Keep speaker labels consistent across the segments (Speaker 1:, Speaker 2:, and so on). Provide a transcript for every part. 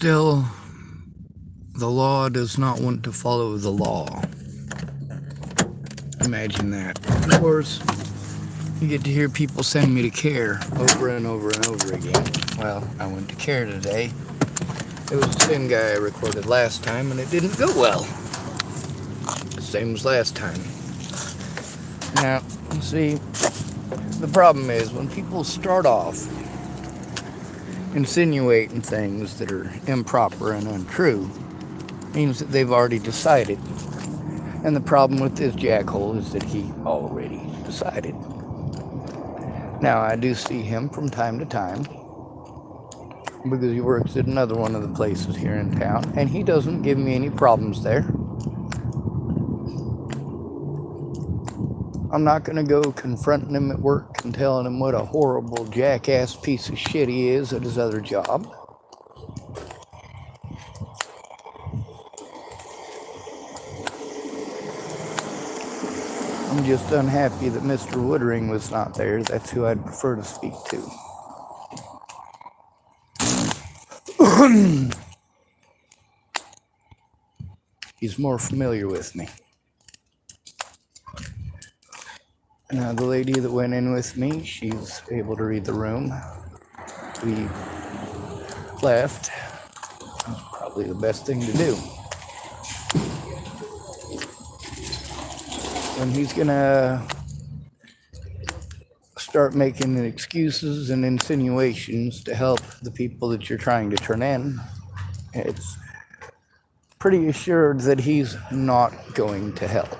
Speaker 1: Still, the law does not want to follow the law. Imagine that. Of course, you get to hear people send me to care over and over and over again. Well, I went to care today. It was the same guy I recorded last time, and it didn't go well. Same as last time. Now, see, the problem is when people start off insinuating things that are improper and untrue, means that they've already decided. And the problem with this jackhole is that he already decided. Now, I do see him from time to time because he works at another one of the places here in town, and he doesn't give me any problems there. I'm not going to go confronting him at work and telling him what a horrible jackass piece of shit he is at his other job. I'm just unhappy that Mr. Woodring was not there. That's who I'd prefer to speak to. He's more familiar with me. Now, the lady that went in with me, she's able to read the room. We left. That's probably the best thing to do. And he's gonna start making excuses and insinuations to help the people that you're trying to turn in. It's pretty assured that he's not going to help.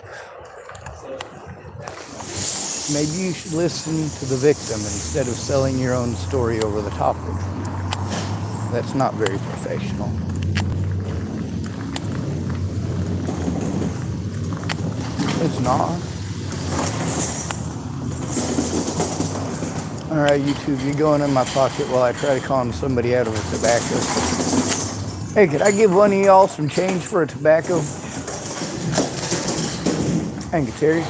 Speaker 1: Maybe you should listen to the victim instead of selling your own story over the top of it. That's not very professional. It's not. Alright, YouTube, you're going in my pocket while I try to con somebody out of a tobacco. Hey, could I give one of y'all some change for a tobacco? Thank you, Terry.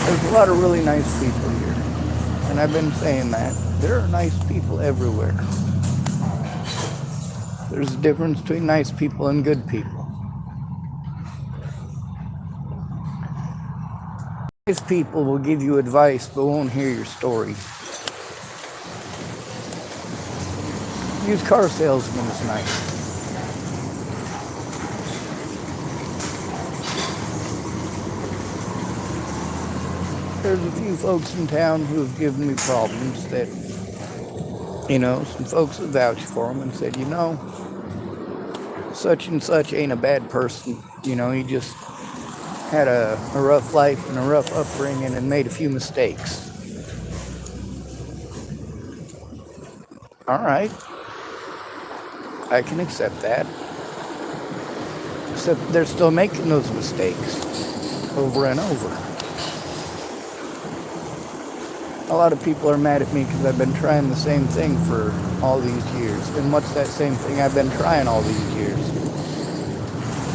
Speaker 1: There's a lot of really nice people here, and I've been saying that. There are nice people everywhere. There's a difference between nice people and good people. Nice people will give you advice but won't hear your story. Used car salesman is nice. There's a few folks in town who have given me problems that, some folks have vouched for them and said, such and such ain't a bad person. He just had a rough life and a rough upbringing and made a few mistakes. All right. I can accept that. Except they're still making those mistakes over and over. A lot of people are mad at me because I've been trying the same thing for all these years. And what's that same thing I've been trying all these years?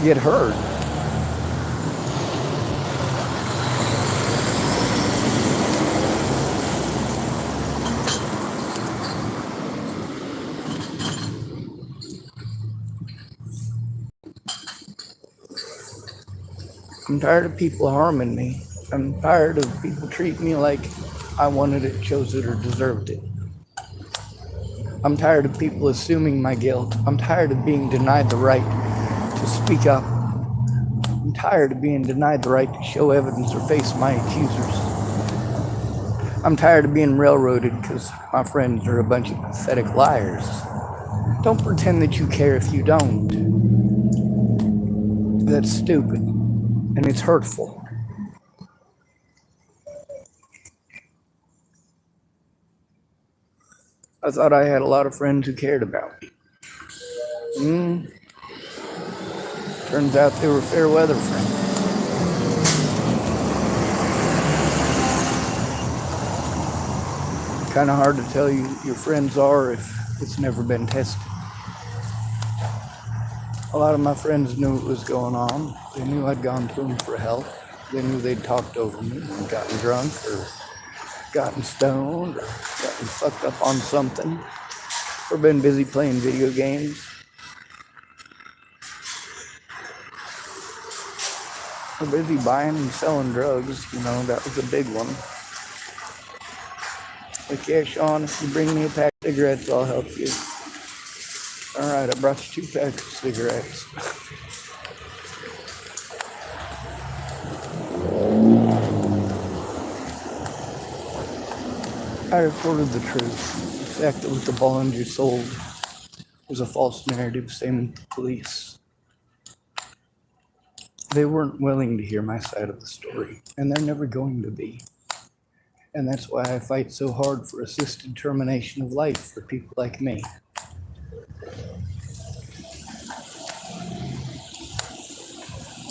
Speaker 1: Get heard. I'm tired of people harming me. I'm tired of people treating me like I wanted it, chose it, or deserved it. I'm tired of people assuming my guilt. I'm tired of being denied the right to speak up. I'm tired of being denied the right to show evidence or face my accusers. I'm tired of being railroaded because my friends are a bunch of pathetic liars. Don't pretend that you care if you don't. That's stupid, and it's hurtful. I thought I had a lot of friends who cared about me. Turns out they were fair weather friends. Kind of hard to tell you your friends are if it's never been tested. A lot of my friends knew what was going on. They knew I'd gone to them for help. They knew they'd talked over me and gotten drunk or gotten stoned or gotten fucked up on something or been busy playing video games or busy buying and selling drugs. That was a big one. Like, yeah, Sean, if you bring me a pack of cigarettes, I'll help you. All right, I brought you 2 packs of cigarettes. I reported the truth. The fact that what the Bollinger sold was a false narrative, same with the police. They weren't willing to hear my side of the story, and they're never going to be. And that's why I fight so hard for assisted termination of life for people like me.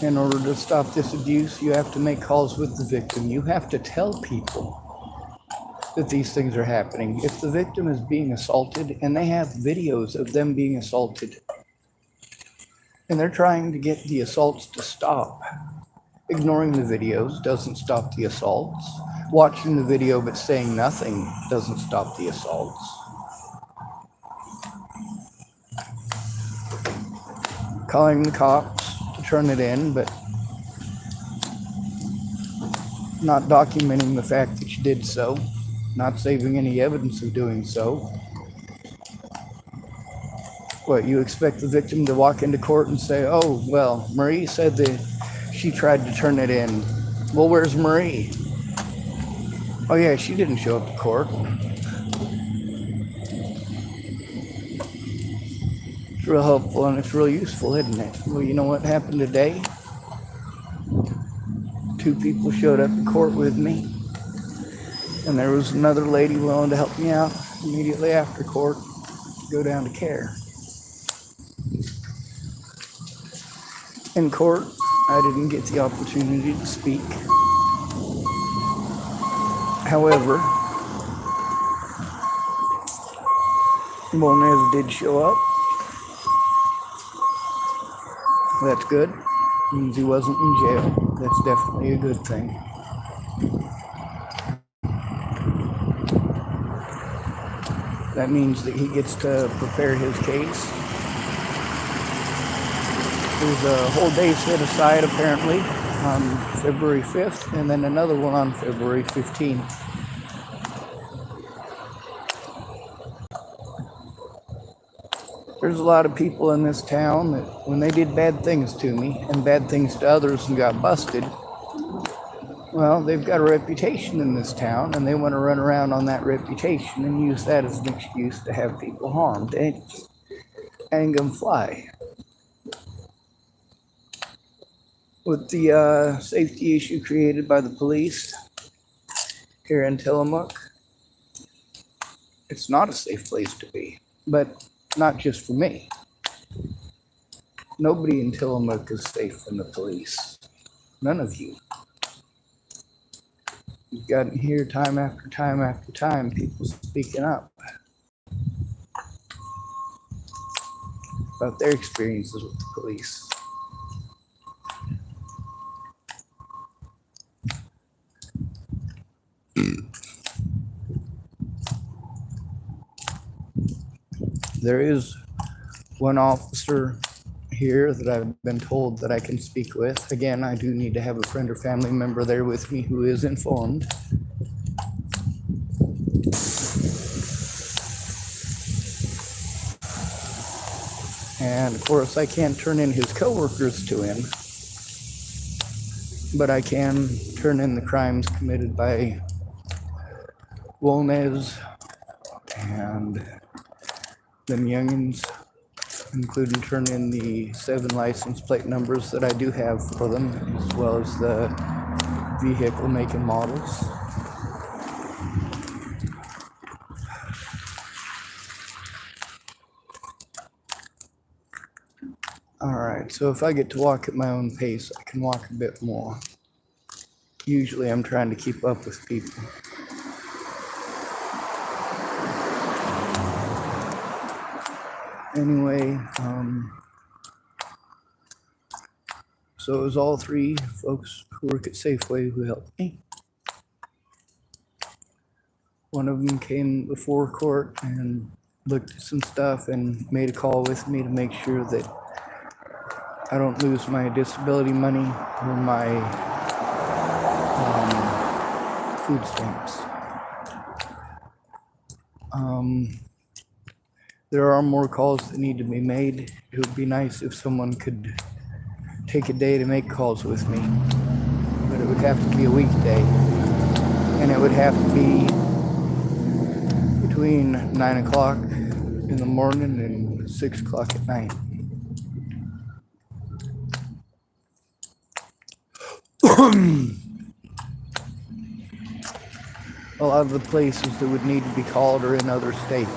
Speaker 1: In order to stop this abuse, you have to make calls with the victim. You have to tell people that these things are happening. If the victim is being assaulted and they have videos of them being assaulted and they're trying to get the assaults to stop, ignoring the videos doesn't stop the assaults. Watching the video but saying nothing doesn't stop the assaults. Calling the cops to turn it in, but not documenting the fact that you did so, not saving any evidence of doing so. What, you expect the victim to walk into court and say, oh, well, Marie said that she tried to turn it in. Well, where's Marie? Oh yeah, she didn't show up to court. It's real helpful and it's real useful, isn't it? Well, you know what happened today? 2 people showed up in court with me, and there was another lady willing to help me out immediately after court to go down to care. In court, I didn't get the opportunity to speak. However, Bonez did show up. That's good. Means he wasn't in jail. That's definitely a good thing. That means that he gets to prepare his case. There's a whole day set aside apparently on February 5th and then another one on February 15th. There's a lot of people in this town that when they did bad things to me and bad things to others and got busted, well, they've got a reputation in this town and they want to run around on that reputation and use that as an excuse to have people harmed. Ain't gonna fly. With the safety issue created by the police here in Tillamook, it's not a safe place to be, but not just for me. Nobody in Tillamook is safe from the police. None of you. You've gotten here time after time after time, people speaking up about their experiences with the police. There is one officer here that I've been told that I can speak with. Again, I do need to have a friend or family member there with me who is informed. And of course, I can't turn in his coworkers to him, but I can turn in the crimes committed by Wolnez and them youngins, including turn in the 7 license plate numbers that I do have for them, as well as the vehicle make and models. Alright, so if I get to walk at my own pace, I can walk a bit more. Usually I'm trying to keep up with people. Anyway, So it was all three folks who work at Safeway who helped me. One of them came before court and looked at some stuff and made a call with me to make sure that I don't lose my disability money or my food stamps. There are more calls that need to be made. It would be nice if someone could take a day to make calls with me, but it would have to be a weekday, and it would have to be between 9 o'clock in the morning and 6 o'clock at night. A lot of the places that would need to be called are in other states.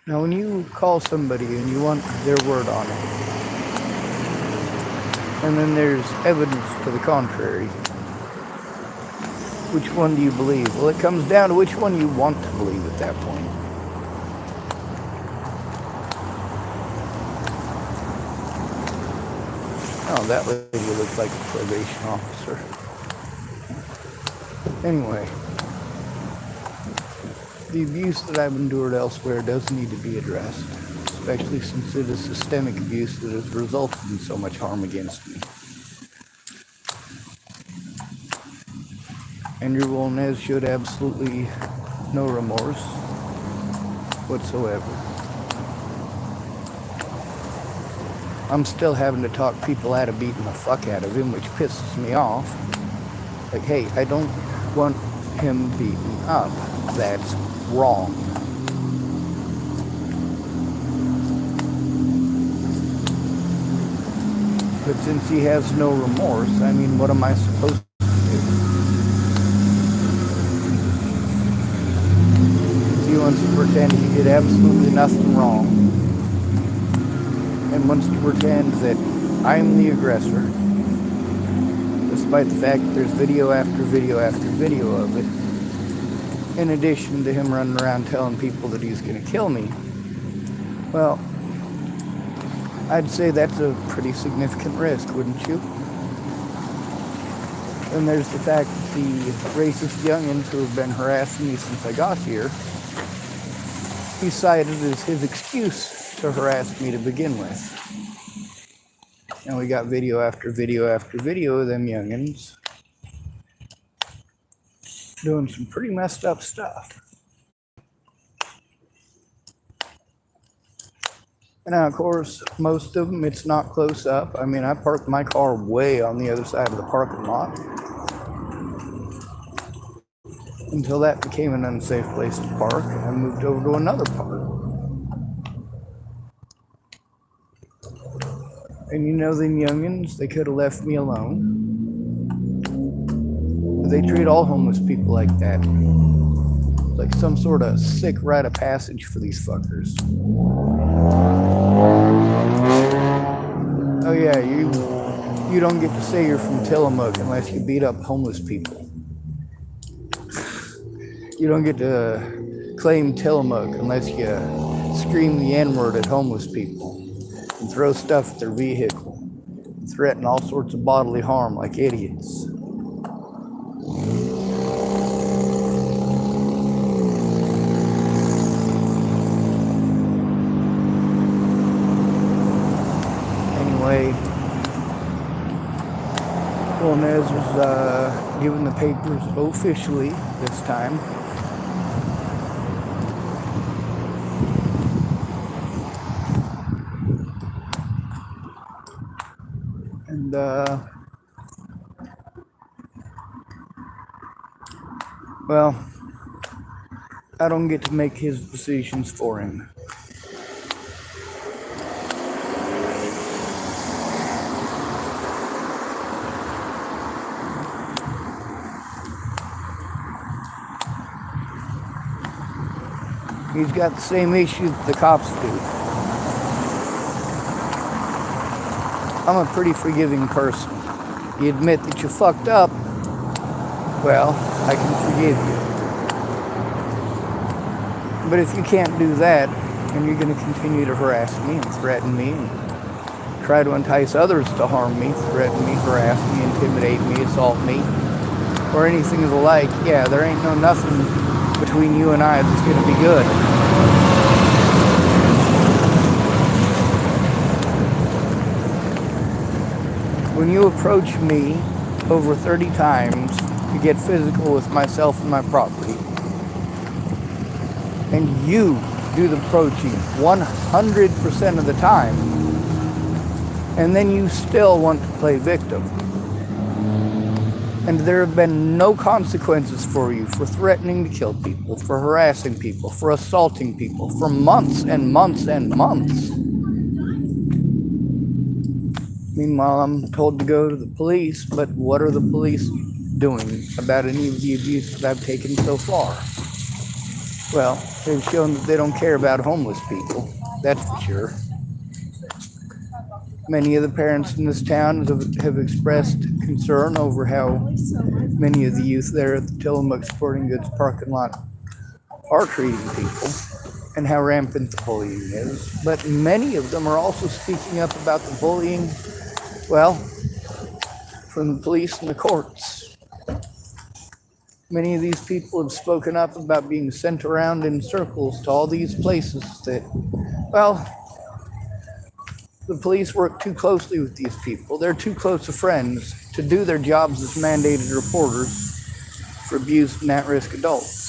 Speaker 1: Now, when you call somebody and you want their word on it, and then there's evidence to the contrary, which one do you believe? Well, it comes down to which one you want to believe at that point. Oh, that lady looked like a probation officer. Anyway, the abuse that I've endured elsewhere does need to be addressed, especially since it is systemic abuse that has resulted in so much harm against me. Andrew Wolnez showed absolutely no remorse whatsoever. I'm still having to talk people out of beating the fuck out of him, which pisses me off. Like, hey, I don't want him beaten up. That's wrong. But since he has no remorse, I mean, what am I supposed to do? He wants to pretend he did absolutely nothing wrong, and wants to pretend that I'm the aggressor, despite the fact that there's video after video after video of it, in addition to him running around telling people that he's going to kill me. Well, I'd say that's a pretty significant risk, wouldn't you? And there's the fact that the racist youngins who have been harassing me since I got here, he cited as his excuse to harass me to begin with. And we got video after video after video of them youngins doing some pretty messed up stuff. And now, of course, most of them, it's not close up. I mean, I parked my car way on the other side of the parking lot until that became an unsafe place to park, and I moved over to another park. And you know, them youngins, they could have left me alone. They treat all homeless people like that. Like some sort of sick rite of passage for these fuckers. Oh yeah, you don't get to say you're from Tillamook unless you beat up homeless people. You don't get to claim Tillamook unless you scream the N-word at homeless people and throw stuff at their vehicle and threaten all sorts of bodily harm like idiots. Anyway, Wolnez was given the papers officially this time. And well, I don't get to make his decisions for him. He's got the same issue that the cops do. I'm a pretty forgiving person. You admit that you fucked up, well, I can forgive you. But if you can't do that, and you're going to continue to harass me and threaten me and try to entice others to harm me, threaten me, harass me, intimidate me, assault me, or anything of the like, yeah, there ain't no nothing between you and I that's going to be good. When you approach me over 30 times to get physical with myself and my property, and you do the approaching 100% of the time, and then you still want to play victim, and there have been no consequences for you for threatening to kill people, for harassing people, for assaulting people, for months and months and months. Meanwhile, I'm told to go to the police, but what are the police doing about any of the abuse that I've taken so far? Well, they've shown that they don't care about homeless people, that's for sure. Many of the parents in this town have expressed concern over how many of the youth there at the Tillamook Sporting Goods parking lot are treating people and how rampant the bullying is. But many of them are also speaking up about the bullying, well, from the police and the courts. Many of these people have spoken up about being sent around in circles to all these places that, well, the police work too closely with these people. They're too close of friends to do their jobs as mandated reporters for abused and at-risk adults.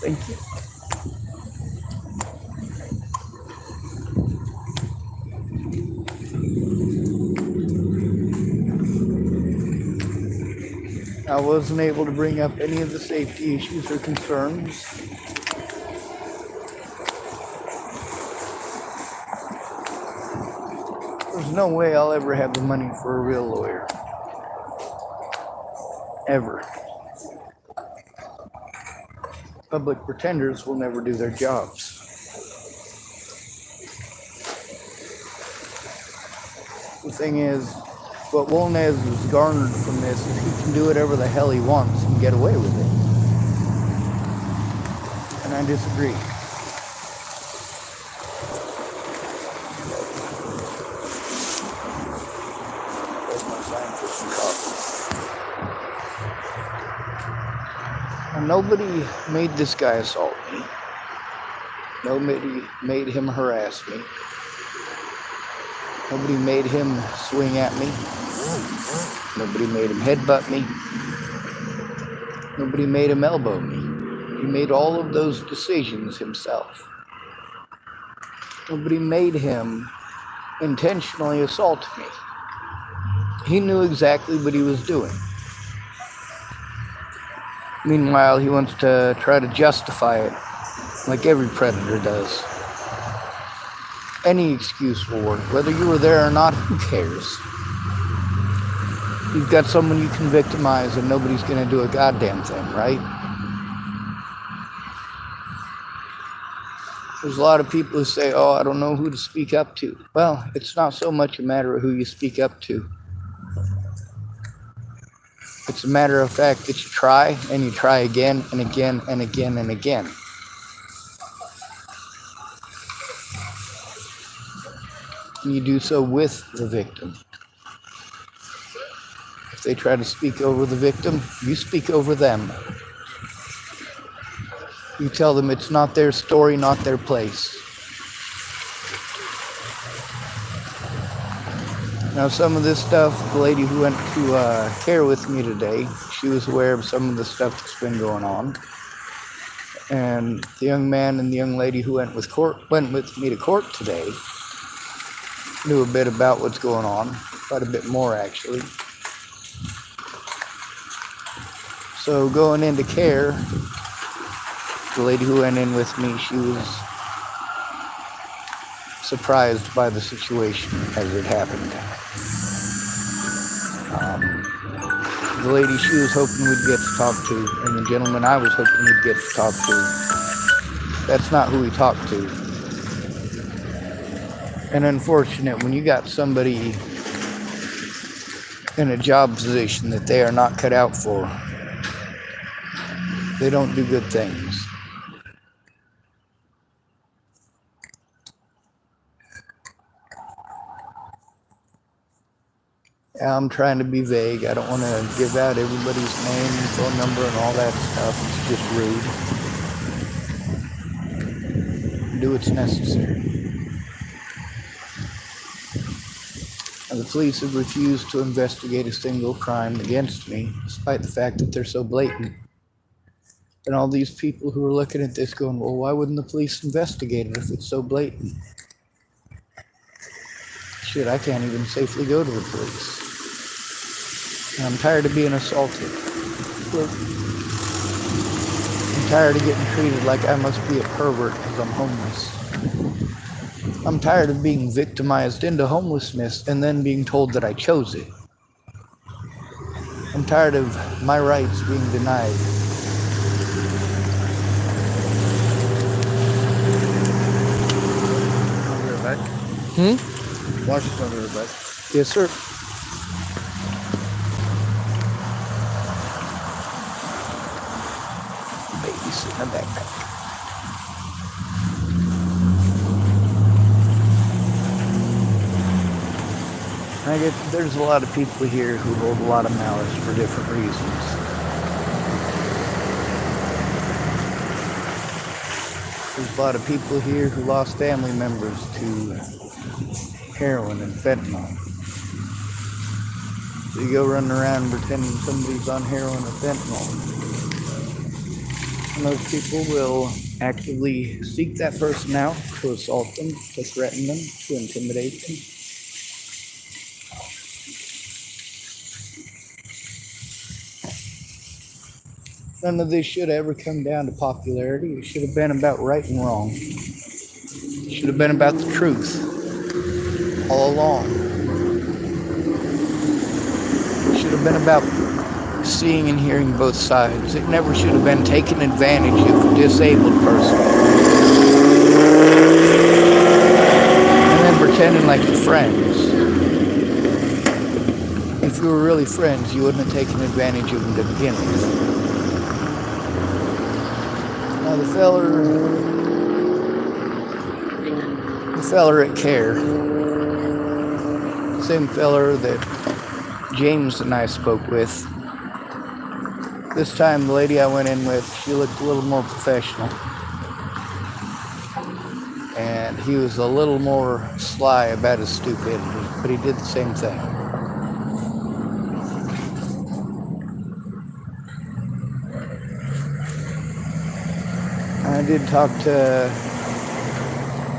Speaker 1: Thank you. I wasn't able to bring up any of the safety issues or concerns. There's no way I'll ever have the money for a real lawyer. Ever. Public pretenders will never do their jobs. The thing is, what Wolnez has garnered from this is he can do whatever the hell he wants and get away with it. And I disagree. There's my sign for some coffee. And nobody made this guy assault me. Nobody made him harass me. Nobody made him swing at me. Nobody made him headbutt me. Nobody made him elbow me. He made all of those decisions himself. Nobody made him intentionally assault me. He knew exactly what he was doing. Meanwhile, he wants to try to justify it like every predator does. Any excuse will work. Whether you were there or not, who cares? You've got someone you can victimize and nobody's going to do a goddamn thing, right? There's a lot of people who say, oh, I don't know who to speak up to. Well, it's not so much a matter of who you speak up to. It's a matter of fact that you try and you try again and again and again and again. And you do so with the victim. If they try to speak over the victim, you speak over them. You tell them it's not their story, not their place. Now, some of this stuff, the lady who went to care with me today, she was aware of some of the stuff that's been going on. And the young man and the young lady who went with me to court today knew a bit about what's going on, quite a bit more actually. So going into care, the lady who went in with me, she was surprised by the situation as it happened. The lady she was hoping we'd get to talk to, and the gentleman I was hoping we'd get to talk to, that's not who we talked to. And unfortunate, when you got somebody in a job position that they are not cut out for. They don't do good things. I'm trying to be vague. I don't want to give out everybody's name, phone number, and all that stuff. It's just rude. Do what's necessary. And the police have refused to investigate a single crime against me, despite the fact that they're so blatant. And all these people who are looking at this going, well, why wouldn't the police investigate it if it's so blatant? Shit, I can't even safely go to the police. And I'm tired of being assaulted. I'm tired of getting treated like I must be a pervert because I'm homeless. I'm tired of being victimized into homelessness and then being told that I chose it. I'm tired of my rights being denied.
Speaker 2: Washington under the back.
Speaker 1: Yes, sir. Baby's in the backpack. There's a lot of people here who hold a lot of malice for different reasons. There's a lot of people here who lost family members to heroin and fentanyl. So you go running around pretending somebody's on heroin or fentanyl. And those people will actively seek that person out to assault them, to threaten them, to intimidate them. None of this should ever come down to popularity. It should have been about right and wrong. It should have been about the truth all along. It should have been about seeing and hearing both sides. It never should have been taking advantage of a disabled person and then pretending like you're friends. If you were really friends, you wouldn't have taken advantage of them to begin with. Now the feller at CARE, the same feller that James and I spoke with, this time the lady I went in with, she looked a little more professional. And he was a little more sly about his stupidity, but he did the same thing. I did talk to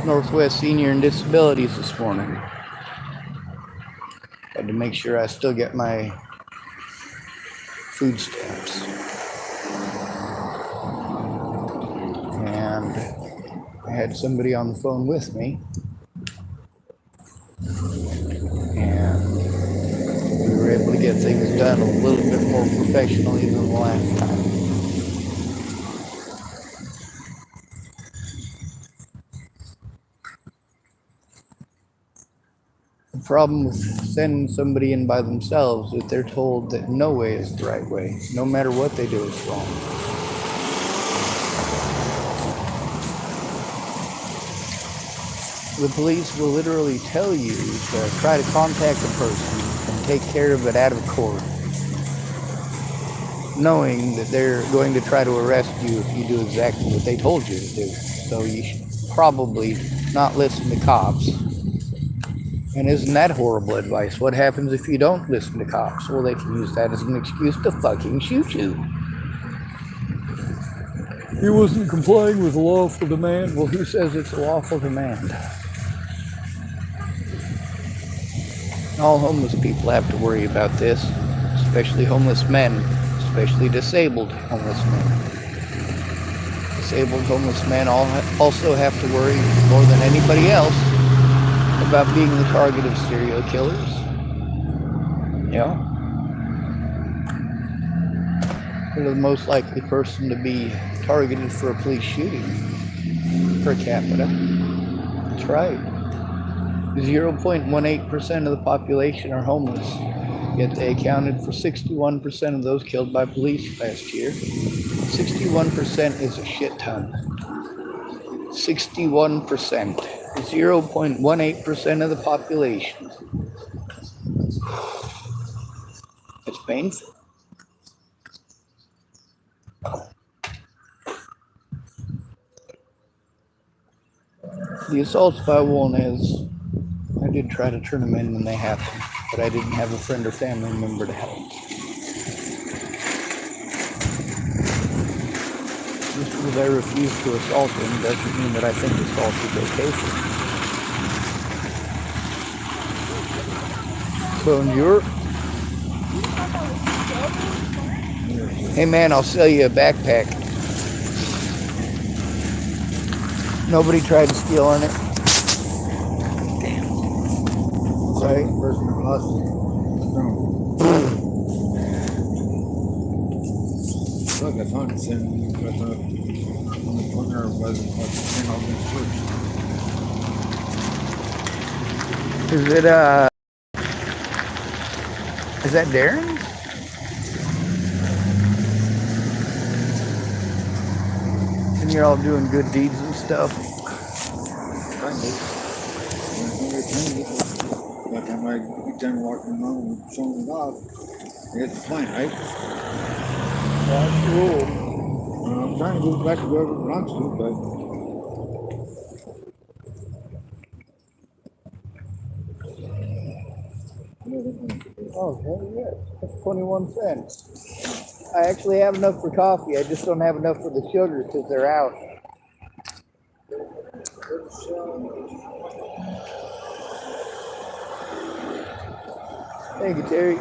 Speaker 1: Northwest Senior and Disabilities this morning. Had to make sure I still get my food stamps. And I had somebody on the phone with me. And we were able to get things done a little bit more professionally than the last time. The problem with sending somebody in by themselves is that they're told that no way is the right way. No matter what they do, it's wrong. The police will literally tell you to try to contact a person and take care of it out of court, knowing that they're going to try to arrest you if you do exactly what they told you to do. So you should probably not listen to cops. And isn't that horrible advice? What happens if you don't listen to cops? Well, they can use that as an excuse to fucking shoot you. He wasn't complying with lawful demand. Well, who says it's a lawful demand? All homeless people have to worry about this, especially homeless men, especially disabled homeless men. Disabled homeless men also have to worry more than anybody else about being the target of serial killers. Yeah. They're the most likely person to be targeted for a police shooting per capita. That's right. 0.18% of the population are homeless. Yet they accounted for 61% of those killed by police last year. 61% is a shit ton. 61%. 0.18% of the population. It's painful. The assaults by Wolnez, I did try to turn them in when they happened, but I didn't have a friend or family member to help. Just because I refuse to assault him doesn't mean that I think assault is okay for him. So, hey man, I'll sell you a backpack. Nobody tried to steal on it. Damn. Right?
Speaker 2: Person lost it. Look, I found it in on the corner of St. Albans Church.
Speaker 1: Is that Darren's? And you're all doing good deeds and stuff.
Speaker 2: By the time I get done walking around and showing it off, I get the fine, right?
Speaker 1: That's cool.
Speaker 2: I'm trying to go back to wherever it belongs to, but
Speaker 1: Oh, hell yes. That's 21 cents. I actually have enough for coffee. I just don't have enough for the sugar because they're out. Thank you, Terry.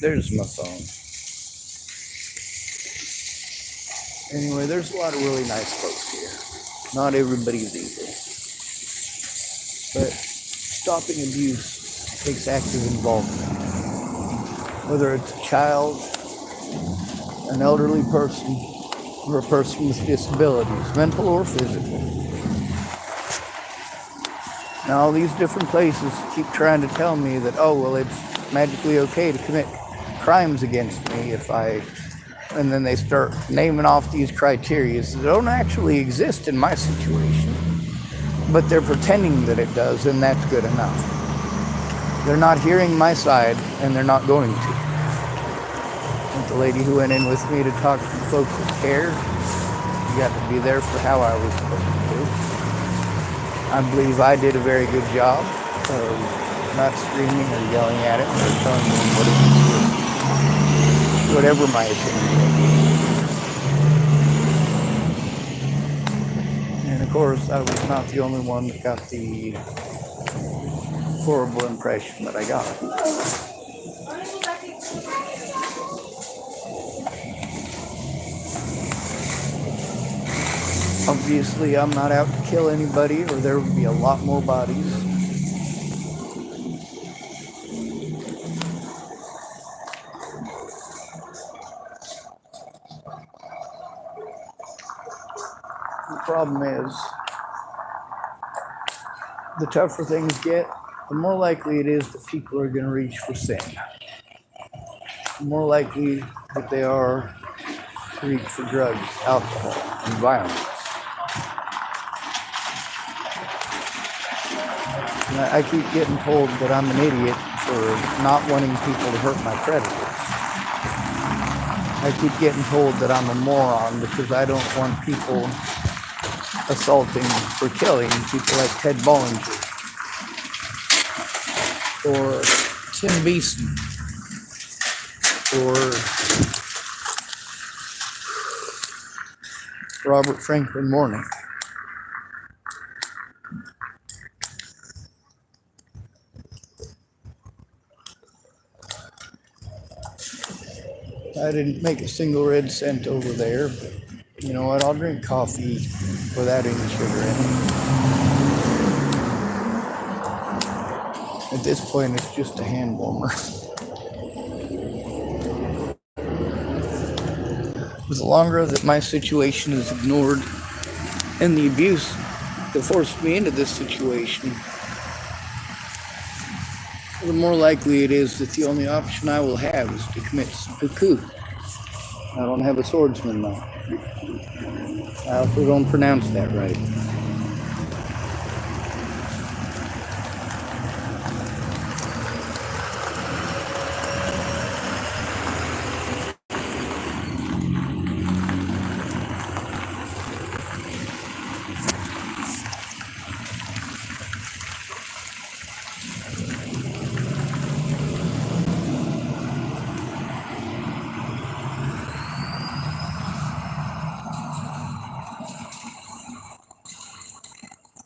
Speaker 1: There's my phone. Anyway, there's a lot of really nice folks here. Not everybody's evil. But stopping abuse takes active involvement. Whether it's a child, an elderly person, or a person with disabilities, mental or physical. Now, all these different places keep trying to tell me that, oh, well, it's magically okay to commit crimes against me and then they start naming off these criteria that don't actually exist in my situation, but they're pretending that it does, and that's good enough. They're not hearing my side, and they're not going to. And the lady who went in with me to talk to the folks at CARE, you got to be there for how I was supposed to do. I believe I did a very good job of not screaming or yelling at it or telling them what it was, whatever my opinion may be. And of course, I was not the only one that got the horrible impression that I got. Obviously, I'm not out to kill anybody, or there would be a lot more bodies. The problem is, the tougher things get, the more likely it is that people are going to reach for sin. The more likely that they are to reach for drugs, alcohol, and violence. And I keep getting told that I'm an idiot for not wanting people to hurt my predators. I keep getting told that I'm a moron because I don't want people assaulting or killing people like Ted Bollinger or Tim Beeson or Robert Franklin Mourning. I didn't make a single red cent over there, but you know what? I'll drink coffee without any sugar in it. At this point, it's just a hand warmer. The longer that my situation is ignored and the abuse that forced me into this situation, the more likely it is that the only option I will have is to commit seppuku. I don't have a swordsman though. I also don't pronounce that right.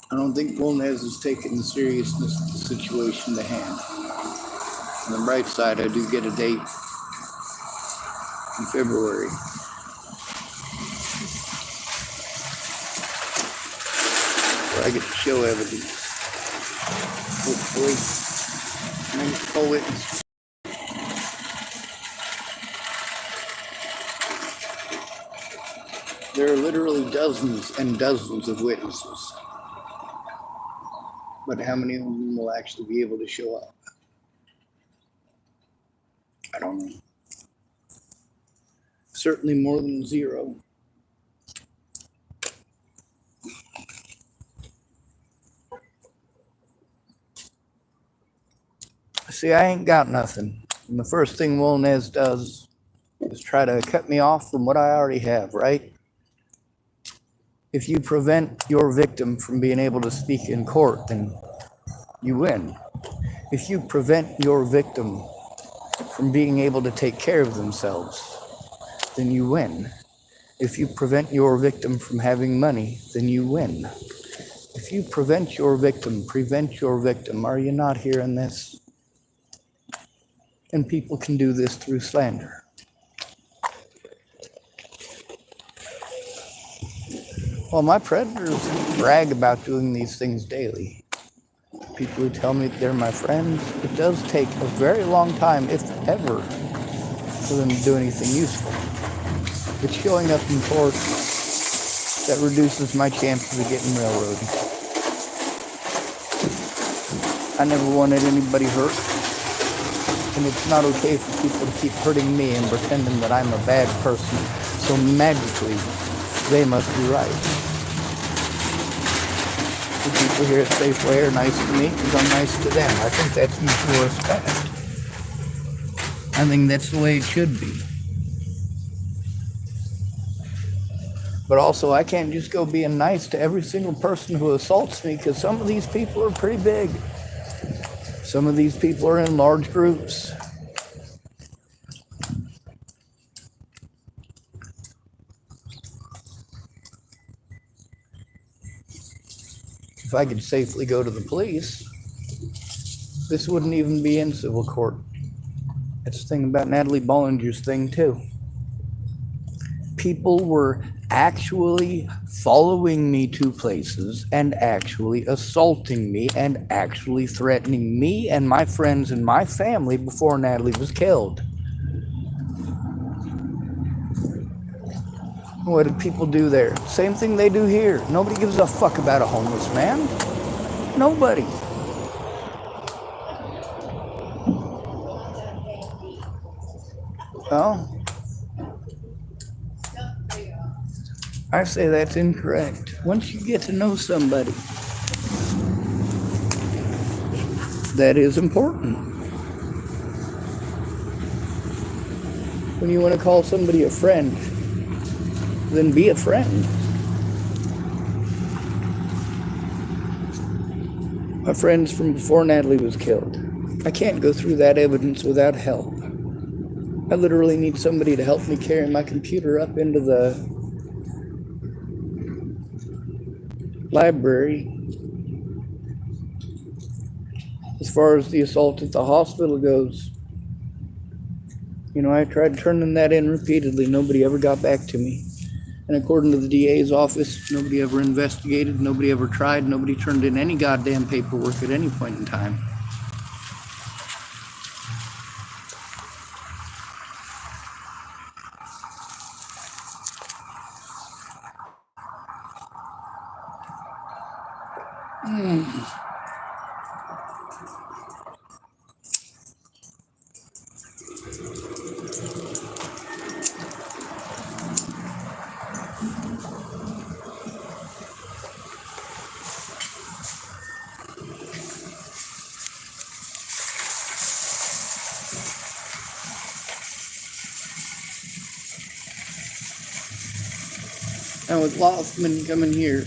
Speaker 1: I don't think Molnez has taken the seriousness of the situation to hand. On the bright side, I do get a date in February. Where I get to show evidence. Hopefully, and I get to call witnesses. There are literally dozens and dozens of witnesses. But how many of them will actually be able to show up? I don't know. Certainly more than zero. See, I ain't got nothing. And the first thing Molnez does is try to cut me off from what I already have, right? If you prevent your victim from being able to speak in court, then you win. If you prevent your victim from being able to take care of themselves, then you win. If you prevent your victim from having money, then you win. If you prevent your victim, are you not hearing this? And people can do this through slander. Well, my predators brag about doing these things daily. People who tell me they're my friends, it does take a very long time, if ever, for them to do anything useful. It's showing up in court that reduces my chances of getting railroaded. I never wanted anybody hurt, and it's not okay for people to keep hurting me and pretending that I'm a bad person, so magically they must be right. The people here at Safeway are nice to me because I'm nice to them. I think that's mutual respect. I think that's the way it should be. But also, I can't just go being nice to every single person who assaults me because some of these people are pretty big. Some of these people are in large groups. If I could safely go to the police, this wouldn't even be in civil court. That's the thing about Natalie Bollinger's thing too. People were actually following me to places and actually assaulting me and actually threatening me and my friends and my family before Natalie was killed. What did people do there? Same thing they do here. Nobody gives a fuck about a homeless man. Nobody. Oh. I say that's incorrect. Once you get to know somebody, that is important. When you want to call somebody a friend, then be a friend. My friends from before Natalie was killed. I can't go through that evidence without help. I literally need somebody to help me carry my computer up into the library. As far as the assault at the hospital goes, you know, I tried turning that in repeatedly. Nobody ever got back to me. And according to the DA's office, nobody ever investigated, nobody ever tried, nobody turned in any goddamn paperwork at any point in time. And with Lothman coming here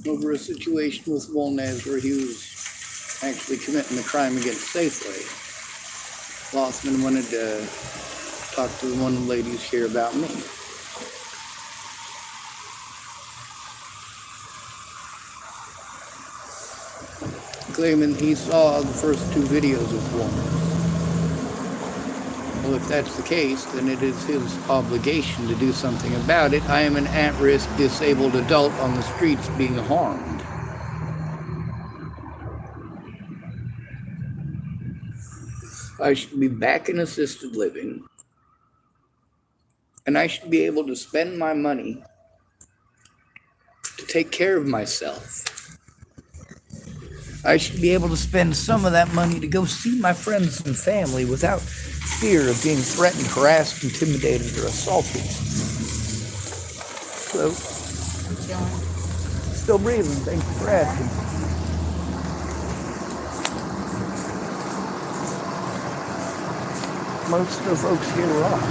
Speaker 1: over a situation with Wolnez where he was actually committing a crime against Safeway, Lothman wanted to talk to one of the ladies here about me. Claiming he saw the first two videos of Wolnez. Well, if that's the case, then it is his obligation to do something about it. I am an at-risk disabled adult on the streets being harmed. I should be back in assisted living, and I should be able to spend my money to take care of myself. I should be able to spend some of that money to go see my friends and family without fear of being threatened, harassed, intimidated, or assaulted. So, still breathing. Thank you for asking. Most of the folks here are.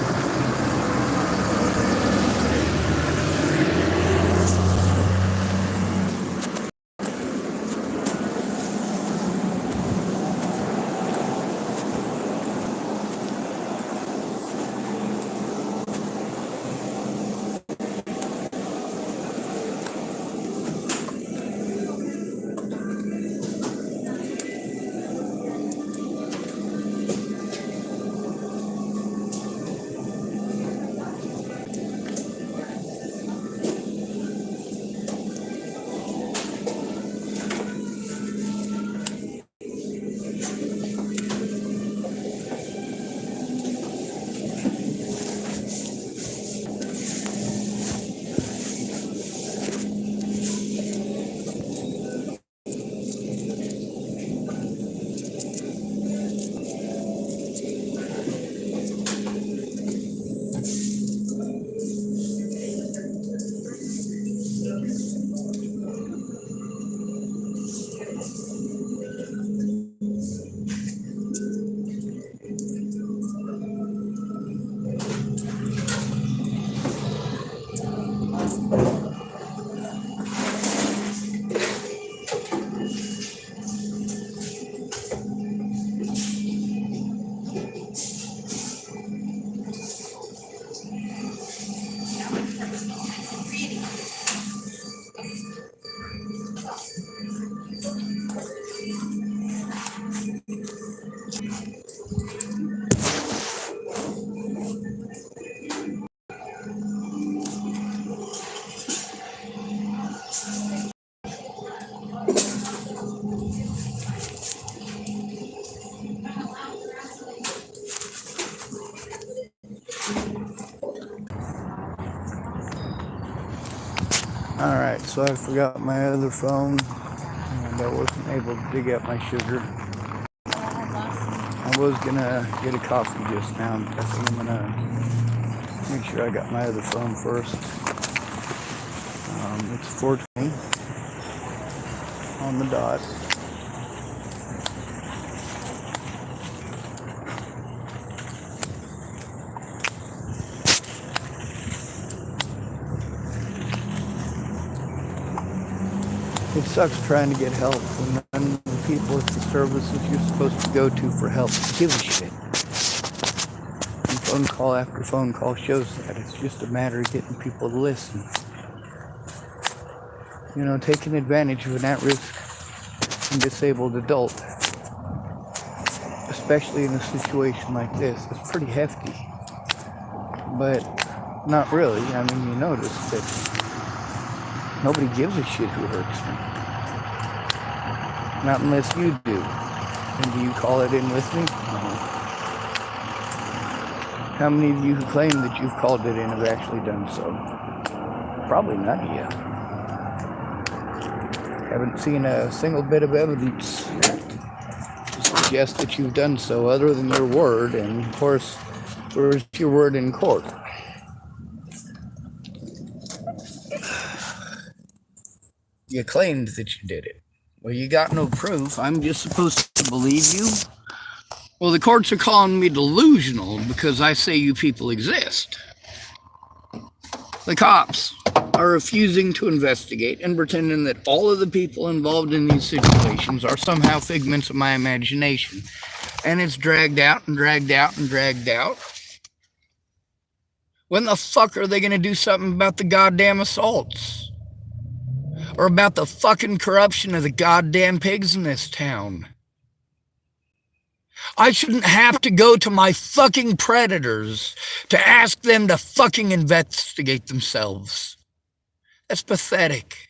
Speaker 1: Alright, so I forgot my other phone and I wasn't able to dig out my sugar. I was gonna get a coffee just now, but I think I'm gonna make sure I got my other phone first. It's 4:20 on the dot. It sucks trying to get help when none of the people at the services you're supposed to go to for help give a shit. And phone call after phone call shows that. It's just a matter of getting people to listen. You know, taking advantage of an at-risk and disabled adult, especially in a situation like this, is pretty hefty. But not really. I mean, you notice that nobody gives a shit who hurts me. Not unless you do. And do you call it in with me? No. How many of you who claim that you've called it in have actually done so? Probably none of you. Haven't seen a single bit of evidence to suggest that you've done so other than your word, and of course, where's your word in court? You claimed that you did it. Well, you got no proof. I'm just supposed to believe you? Well, the courts are calling me delusional because I say you people exist. The cops are refusing to investigate and pretending that all of the people involved in these situations are somehow figments of my imagination. And it's dragged out and dragged out and dragged out. When the fuck are they going to do something about the goddamn assaults? Or about the fucking corruption of the goddamn pigs in this town? I shouldn't have to go to my fucking predators to ask them to fucking investigate themselves. That's pathetic.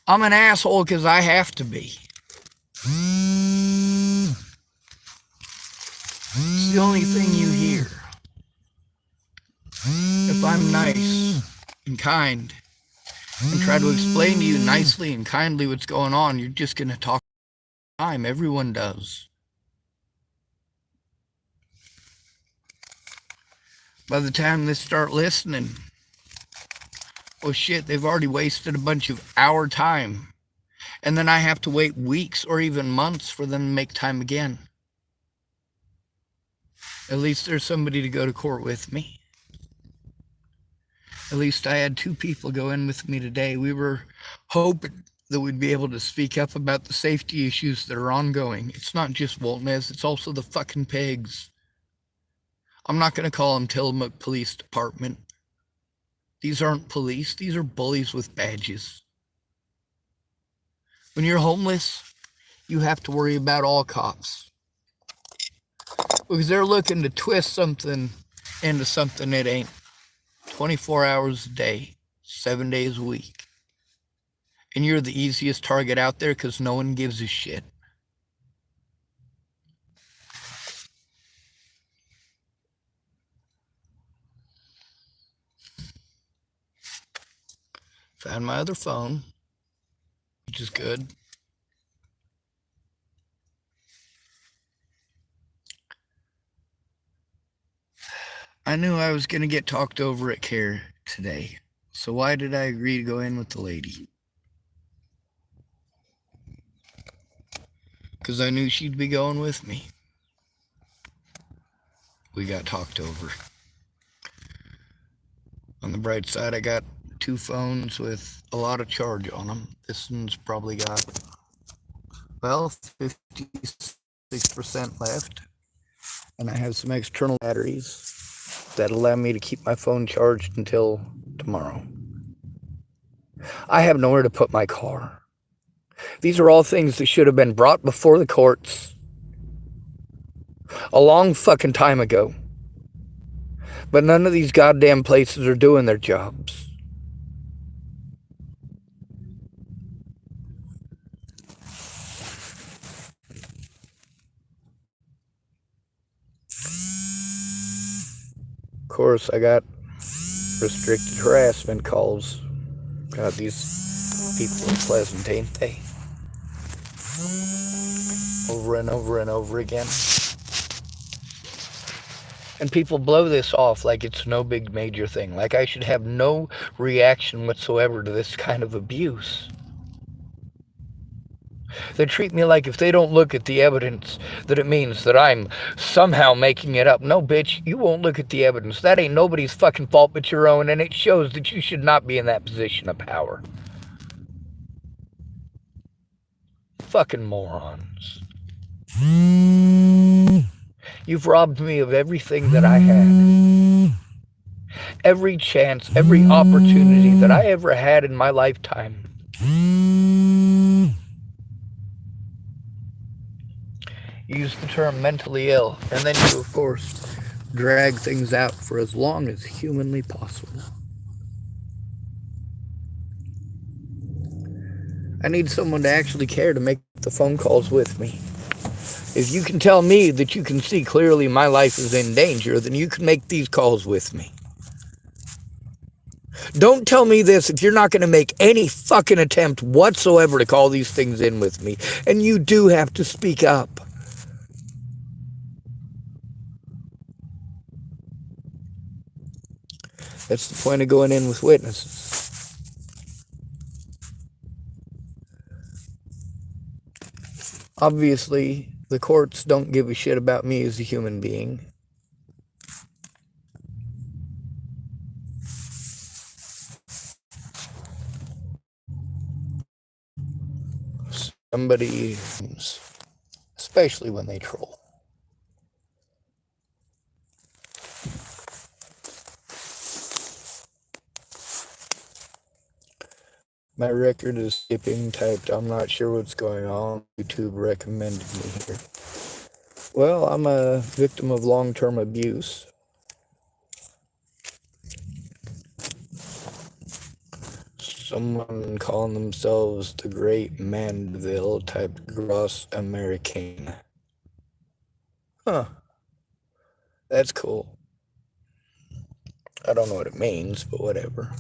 Speaker 1: I'm an asshole because I have to be. It's the only thing you hear. If I'm nice and kind and try to explain to you nicely and kindly what's going on, you're just going to talk time. Everyone does. By the time they start listening, oh shit, they've already wasted a bunch of our time. And then I have to wait weeks or even months for them to make time again. At least there's somebody to go to court with me. At least I had 2 people go in with me today. We were hoping that we'd be able to speak up about the safety issues that are ongoing. It's not just Waltness, it's also the fucking pigs. I'm not going to call them Tillamook Police Department. These aren't police, these are bullies with badges. When you're homeless, you have to worry about all cops. Because they're looking to twist something into something it ain't. 24 hours a day, 7 days a week. And you're the easiest target out there because no one gives a shit. Found my other phone, which is good. I knew I was going to get talked over at CARE today. So why did I agree to go in with the lady? Because I knew she'd be going with me. We got talked over. On the bright side, I got 2 phones with a lot of charge on them. This one's probably got, well, 56% left. And I have some external batteries that allow me to keep my phone charged until tomorrow. I have nowhere to put my car. These are all things that should have been brought before the courts a long fucking time ago. But none of these goddamn places are doing their jobs. Of course, I got restricted harassment calls. God, these people are pleasant, ain't they? Over and over and over again. And people blow this off like it's no big major thing. Like I should have no reaction whatsoever to this kind of abuse. They treat me like if they don't look at the evidence that it means that I'm somehow making it up. No, bitch, you won't look at the evidence. That ain't nobody's fucking fault but your own, and it shows that you should not be in that position of power. Fucking morons. You've robbed me of everything that I had. Every chance, every opportunity that I ever had in my lifetime. Use the term mentally ill, and then you, of course, drag things out for as long as humanly possible. I need someone to actually care to make the phone calls with me. If you can tell me that you can see clearly my life is in danger, then you can make these calls with me. Don't tell me this if you're not going to make any fucking attempt whatsoever to call these things in with me. And you do have to speak up. That's the point of going in with witnesses. Obviously, the courts don't give a shit about me as a human being. Somebody, especially when they troll. My record is skipping typed. I'm not sure what's going on. YouTube recommended me here. Well, I'm a victim of long-term abuse. Someone calling themselves the Great Mandeville typed Gross American. Huh. That's cool. I don't know what it means, but whatever.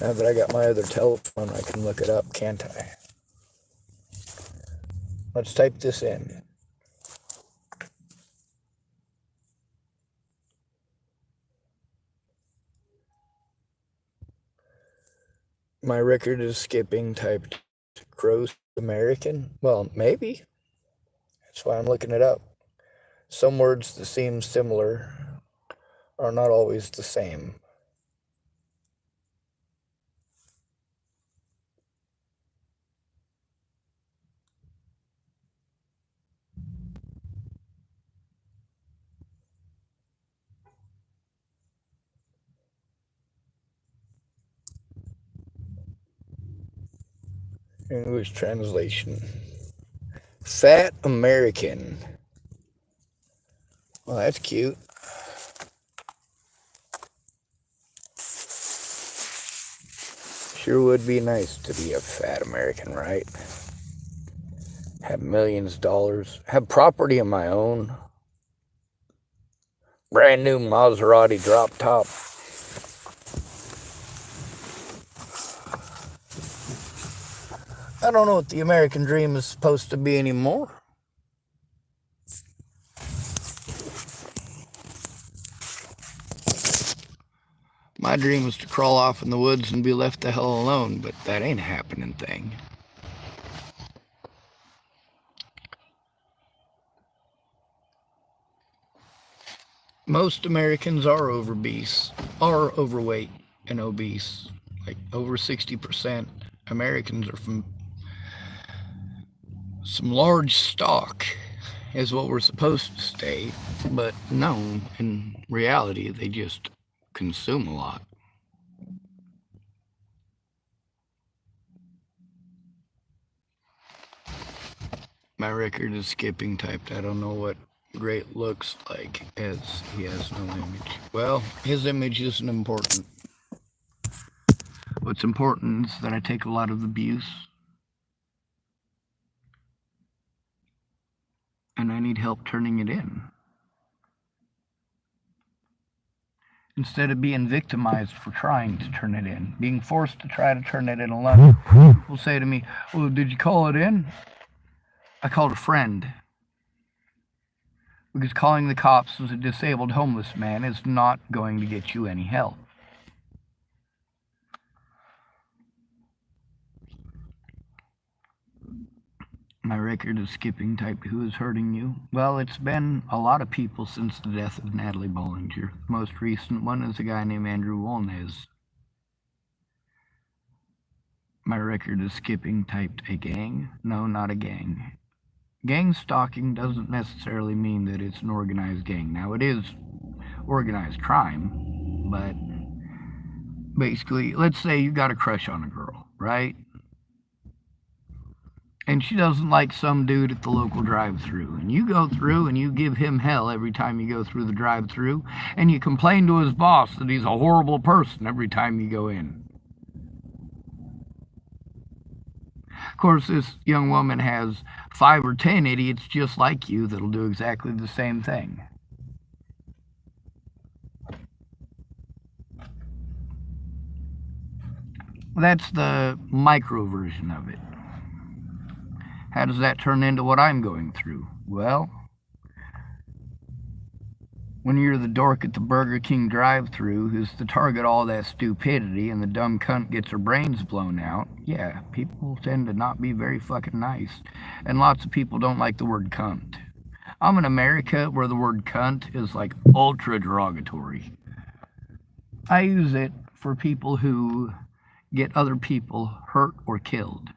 Speaker 1: Now that I got my other telephone, I can look it up, can't I? Let's type this in. My record is skipping typed gross American. Well, maybe. That's why I'm looking it up. Some words that seem similar are not always the same. English translation. Fat American. Well, that's cute. Sure would be nice to be a fat American, right? Have millions of dollars. Have property of my own. Brand new Maserati drop top. I don't know what the American dream is supposed to be anymore. My dream was to crawl off in the woods and be left the hell alone, but that ain't a happening thing. Most Americans are overweight and obese. Like over 60% Americans are from some large stock is what we're supposed to state, but no, in reality, they just consume a lot. My record is skipping typed. I don't know what great looks like as he has no image. Well, his image isn't important. What's important is that I take a lot of abuse. And I need help turning it in. Instead of being victimized for trying to turn it in, being forced to try to turn it in alone. People say to me, well, did you call it in? I called a friend. Because calling the cops as a disabled homeless man is not going to get you any help. My record is skipping typed. Who is hurting you? Well, it's been a lot of people since the death of Natalie Bollinger. The most recent one is a guy named Andrew Wolnez. My record is skipping typed. A gang? No, not a gang. Gang stalking doesn't necessarily mean that it's an organized gang. Now, it is organized crime, but basically, let's say you got a crush on a girl, right? And she doesn't like some dude at the local drive-thru. And you go through and you give him hell every time you go through the drive-thru. And you complain to his boss that he's a horrible person every time you go in. course, this young woman has 5 or 10 idiots just like you that'll do exactly the same thing. That's the micro version of it. How does that turn into what I'm going through? Well, when you're the dork at the Burger King drive-thru who's the target of all that stupidity and the dumb cunt gets her brains blown out, yeah, people tend to not be very fucking nice. And lots of people don't like the word cunt. I'm in America where the word cunt is like ultra derogatory. I use it for people who get other people hurt or killed.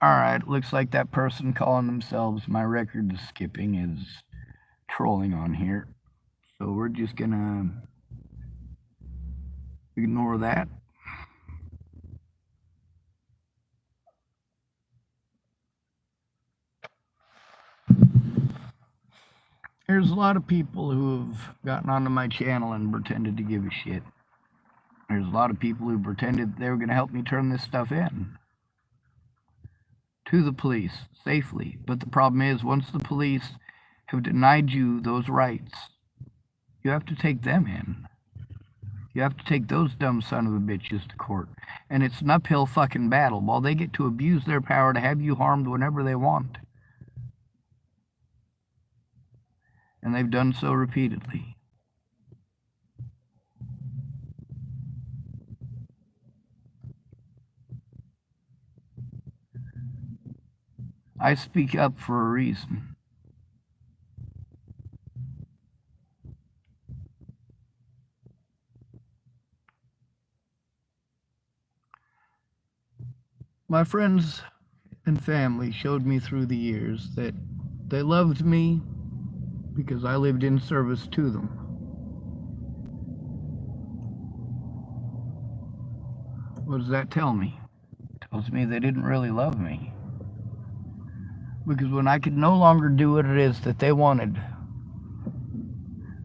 Speaker 1: Alright, looks like that person calling themselves My Record is Skipping is trolling on here. So we're just gonna ignore that. There's a lot of people who have gotten onto my channel and pretended to give a shit. There's a lot of people who pretended they were going to help me turn this stuff in to the police safely. But the problem is, once the police have denied you those rights, you have to take them in. You have to take those dumb son of a bitches to court. And it's an uphill fucking battle while they get to abuse their power to have you harmed whenever they want. And they've done so repeatedly. I speak up for a reason. My friends and family showed me through the years that they loved me because I lived in service to them. What does that tell me? It tells me they didn't really love me. Because when I could no longer do what it is that they wanted,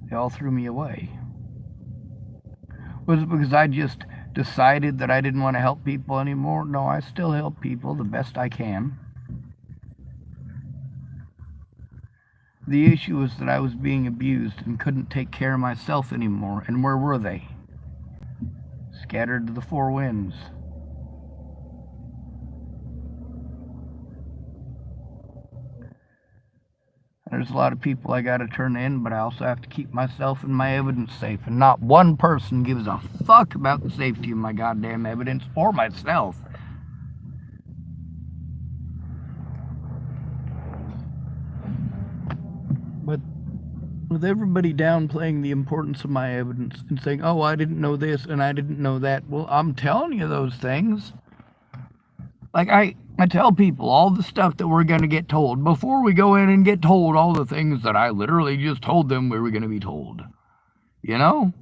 Speaker 1: they all threw me away. Was it because I just decided that I didn't want to help people anymore? No, I still help people the best I can. The issue was that I was being abused and couldn't take care of myself anymore. And where were they? Scattered to the four winds. There's a lot of people I gotta turn in, but I also have to keep myself and my evidence safe. And not one person gives a fuck about the safety of my goddamn evidence or myself. But with everybody downplaying the importance of my evidence and saying, oh, I didn't know this and I didn't know that. Well, I'm telling you those things. Like I tell people all the stuff that we're going to get told before we go in and get told all the things that I literally just told them we were going to be told. You know?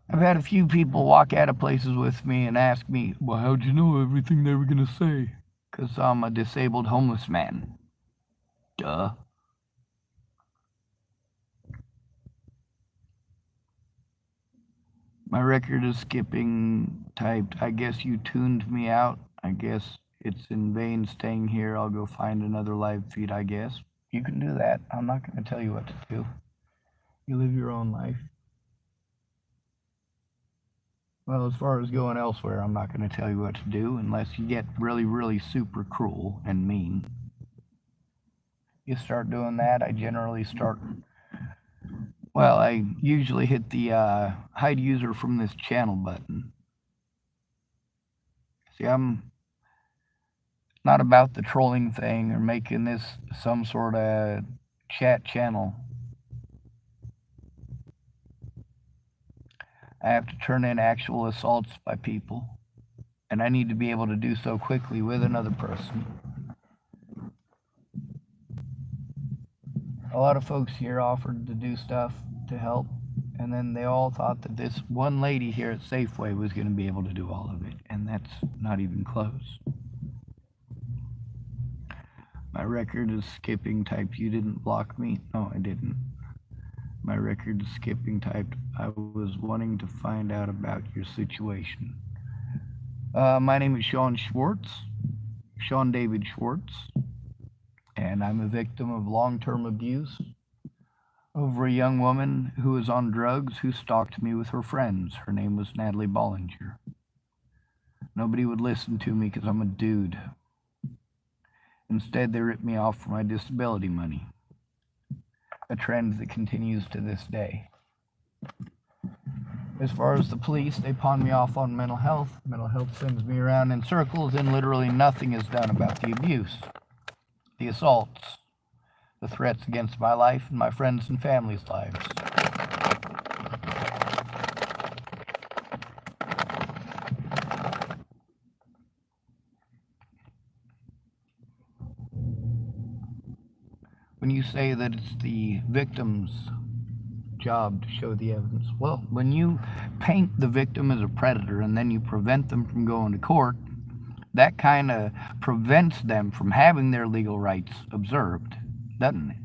Speaker 1: I've had a few people walk out of places with me and ask me, well, how'd you know everything they were going to say? Because I'm a disabled homeless man. Duh. My record is skipping typed. I guess you tuned me out. I guess it's in vain staying here. I'll go find another live feed, I guess. You can do that. I'm not going to tell you what to do. You live your own life. Well, as far as going elsewhere, I'm not going to tell you what to do unless you get really, really super cruel and mean. You start doing that, I generally start... Well, I usually hit the hide user from this channel button. See, I'm not about the trolling thing or making this some sort of chat channel. I have to turn in actual assaults by people, and I need to be able to do so quickly with another person. A lot of folks here offered to do stuff to help, and then they all thought that this one lady here at Safeway was going to be able to do all of it, and that's not even close. My record is skipping type. You didn't block me? No, I didn't. My record is skipping typed. I was wanting to find out about your situation. My name is Sean Schwartz, Sean David Schwartz, and I'm a victim of long-term abuse over a young woman who was on drugs who stalked me with her friends. Her name was Natalie Bollinger. Nobody would listen to me because I'm a dude. Instead, they ripped me off for my disability money, a trend that continues to this day. As far as the police, they pawn me off on mental health. Mental health sends me around in circles, and literally nothing is done about the abuse, the assaults, the threats against my life and my friends and family's lives. When you say that it's the victim's job to show the evidence, well, when you paint the victim as a predator and then you prevent them from going to court, that kind of prevents them from having their legal rights observed, doesn't it?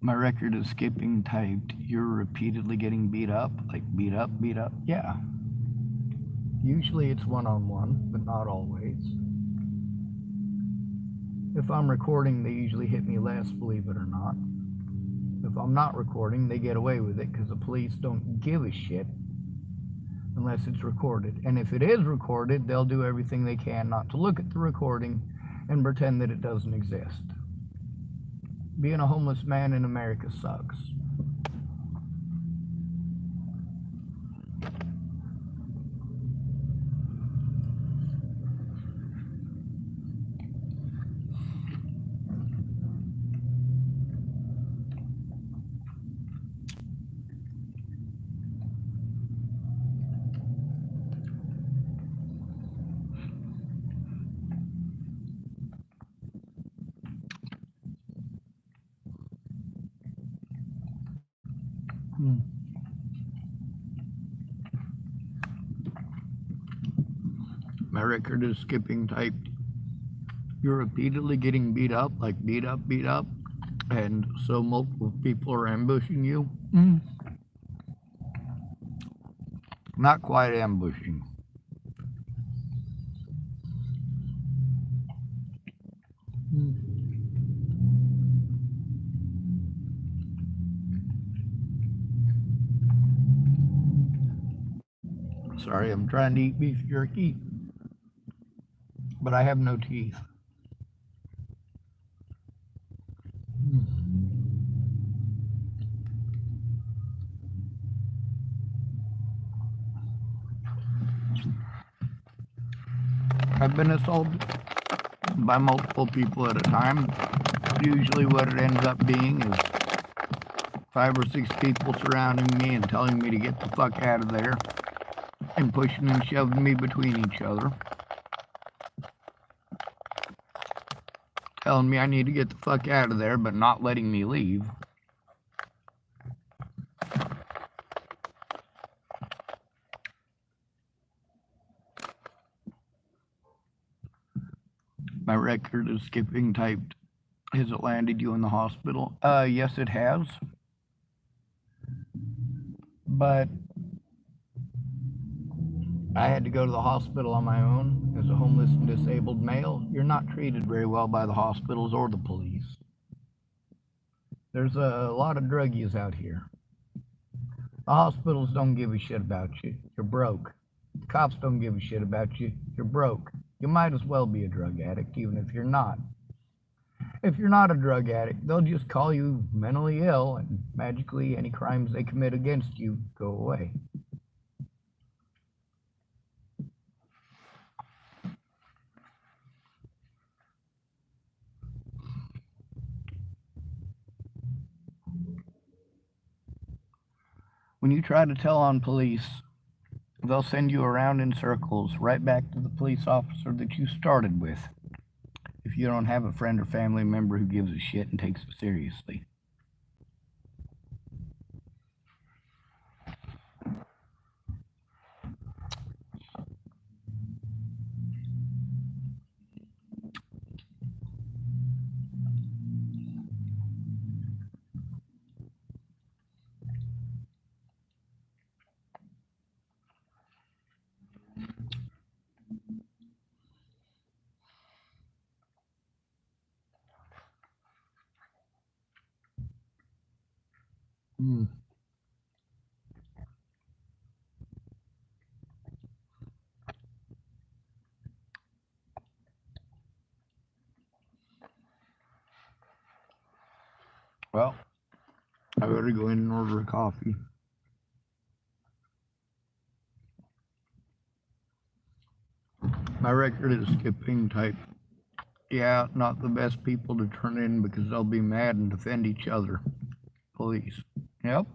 Speaker 1: My record is skipping typed. You're repeatedly getting beat up? Like beat up, beat up? Yeah. Usually it's one-on-one, but not always. If I'm recording, they usually hit me less, believe it or not. If I'm not recording, they get away with it because the police don't give a shit unless it's recorded. And if it is recorded, they'll do everything they can not to look at the recording and pretend that it doesn't exist. Being a homeless man in America sucks. My record is skipping typed. You're repeatedly getting beat up, like beat up, and so multiple people are ambushing you. Not quite ambushing. Sorry, I'm trying to eat beef jerky, but I have no teeth. I've been assaulted by multiple people at a time. Usually what it ends up being is 5 or 6 people surrounding me and telling me to get the fuck out of there and pushing and shoving me between each other. Telling me I need to get the fuck out of there, but not letting me leave. My record is skipping typed. Has it landed you in the hospital? Yes, it has. But I had to go to the hospital on my own as a homeless and disabled male. You're not treated very well by the hospitals or the police. There's a lot of drug use out here. The hospitals don't give a shit about you. You're broke. The cops don't give a shit about you. You're broke. You might as well be a drug addict, even if you're not. If you're not a drug addict, they'll just call you mentally ill, and magically any crimes they commit against you go away. When you try to tell on police, they'll send you around in circles right back to the police officer that you started with, if you don't have a friend or family member who gives a shit and takes it seriously. Mm. Well, I better go in and order a coffee. My record is skipping type. Yeah, not the best people to turn in because they'll be mad and defend each other. Police. Yep.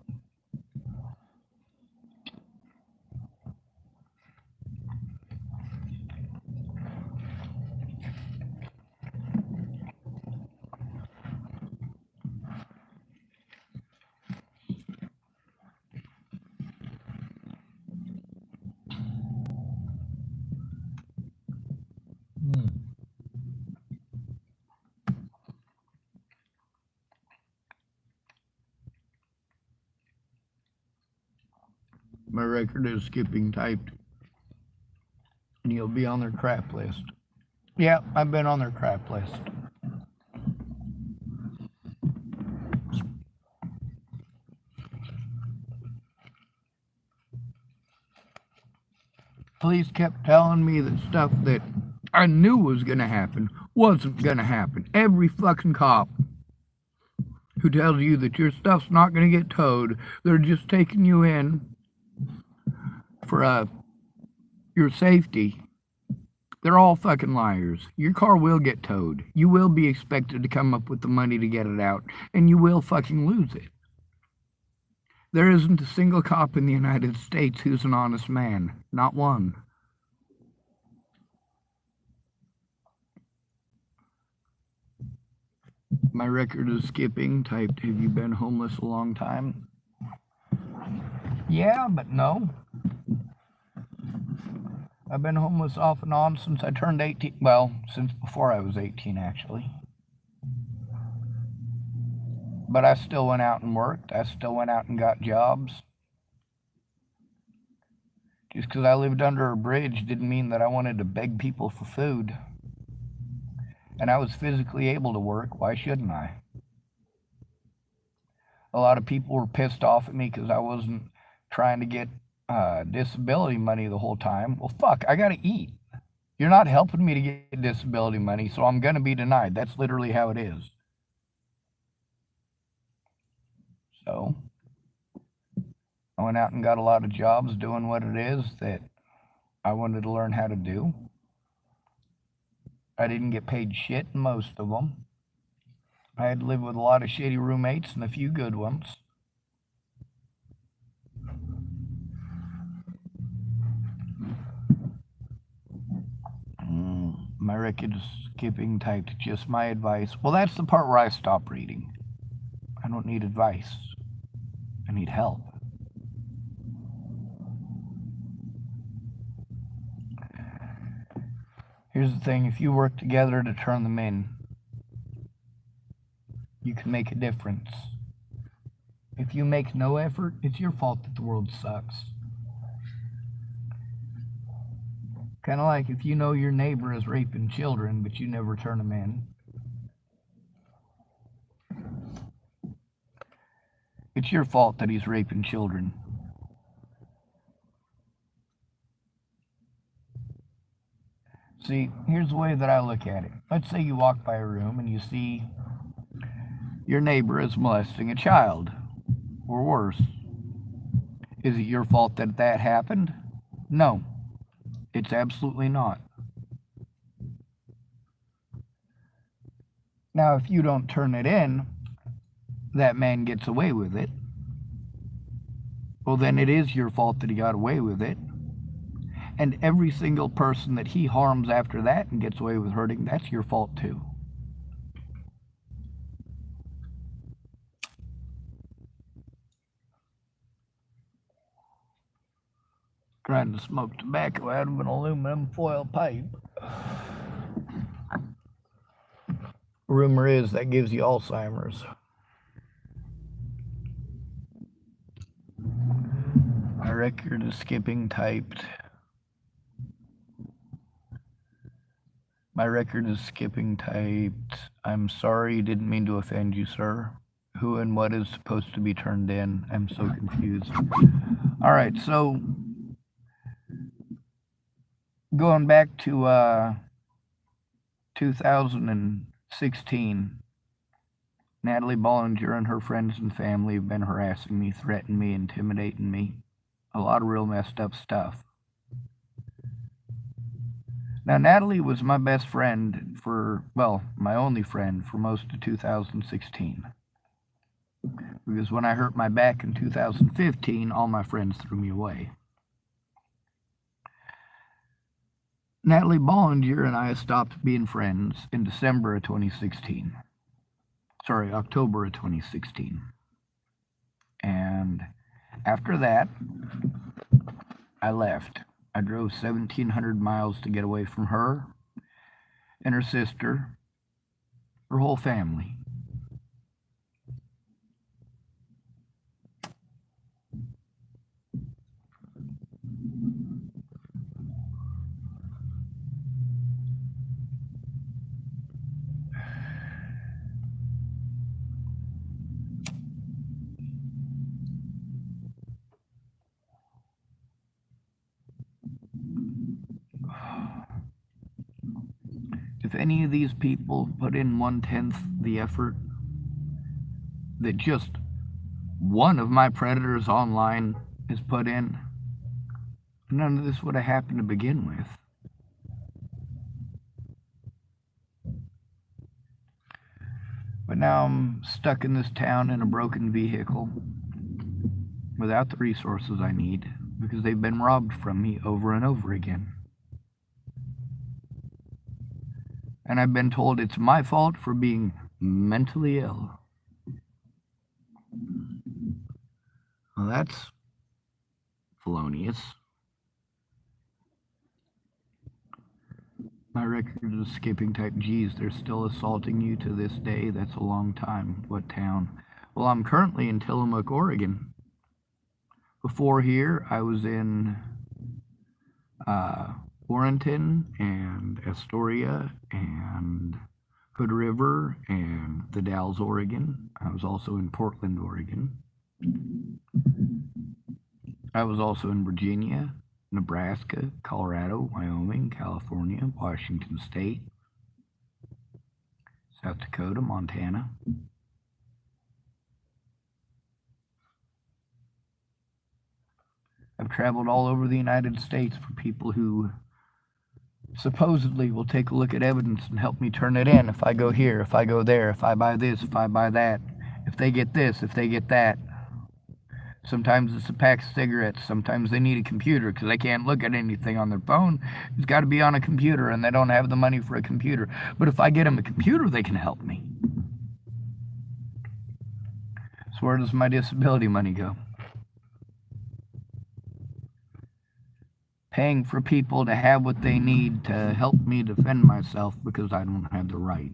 Speaker 1: Mm. My record is skipping typed, and you'll be on their crap list. Yeah, I've been on their crap list. Police kept telling me that stuff that I knew was gonna happen wasn't gonna happen. Every fucking cop who tells you that your stuff's not gonna get towed, they're just taking you in for your safety. They're all fucking liars. Your car will get towed. You will be expected to come up with the money to get it out, and you will fucking lose it. There isn't a single cop in the United States who's an honest man. Not one. My record is skipping. Typed, have you been homeless a long time? Yeah, but no. I've been homeless off and on since I turned 18. Well, since before I was 18, actually. But I still went out and worked. I still went out and got jobs. Just because I lived under a bridge didn't mean that I wanted to beg people for food. And I was physically able to work. Why shouldn't I? A lot of people were pissed off at me because I wasn't trying to get disability money the whole time. Well, fuck, I gotta eat. You're not helping me to get disability money, so I'm gonna be denied. That's literally how it is. So, I went out and got a lot of jobs doing what it is that I wanted to learn how to do. I didn't get paid shit in most of them. I had to live with a lot of shitty roommates and a few good ones. My record's skipping typed just my advice. Well, that's the part where I stop reading. I don't need advice. I need help. Here's the thing, if you work together to turn them in, you can make a difference. If you make no effort, it's your fault that the world sucks. Kind of like if you know your neighbor is raping children, but you never turn them in. It's your fault that he's raping children. See, here's the way that I look at it. Let's say you walk by a room and you see your neighbor is molesting a child, or worse. Is it your fault that that happened? No, it's absolutely not. Now, if you don't turn it in, that man gets away with it. Well, then it is your fault that he got away with it. And every single person that he harms after that and gets away with hurting, that's your fault too. Trying to smoke tobacco out of an aluminum foil pipe. Rumor is that gives you Alzheimer's. My record is skipping typed. My record is skipping typed. I'm sorry, didn't mean to offend you, sir. Who and what is supposed to be turned in? I'm so confused. All right, so going back to 2016, Natalie Bollinger and her friends and family have been harassing me, threatening me, intimidating me. A lot of real messed up stuff. Now, Natalie was my best friend my only friend for most of 2016. Because when I hurt my back in 2015, all my friends threw me away. Natalie Bollinger and I stopped being friends in December of 2016. Sorry, October of 2016. And after that, I left. I drove 1,700 miles to get away from her and her sister, her whole family. If any of these people put in 1/10 the effort that just one of my predators online has put in, none of this would have happened to begin with. But now I'm stuck in this town in a broken vehicle without the resources I need because they've been robbed from me over and over again. And I've been told it's my fault for being mentally ill. Well, that's felonious. My record is skipping type. Geez, they're still assaulting you to this day. That's a long time. What town? Well, I'm currently in Tillamook, Oregon. Before here, I was in Warrenton and Astoria and Hood River and the Dalles, Oregon. I was also in Portland, Oregon. I was also in Virginia, Nebraska, Colorado, Wyoming, California, Washington State, South Dakota, Montana. I've traveled all over the United States for people who supposedly will take a look at evidence and help me turn it in if I go here, if I go there, if I buy this, if I buy that, if they get this, if they get that. Sometimes it's a pack of cigarettes. Sometimes they need a computer because they can't look at anything on their phone. It's got to be on a computer, and they don't have the money for a computer. But if I get them a computer, they can help me. So where does my disability money go? Paying for people to have what they need to help me defend myself because I don't have the right.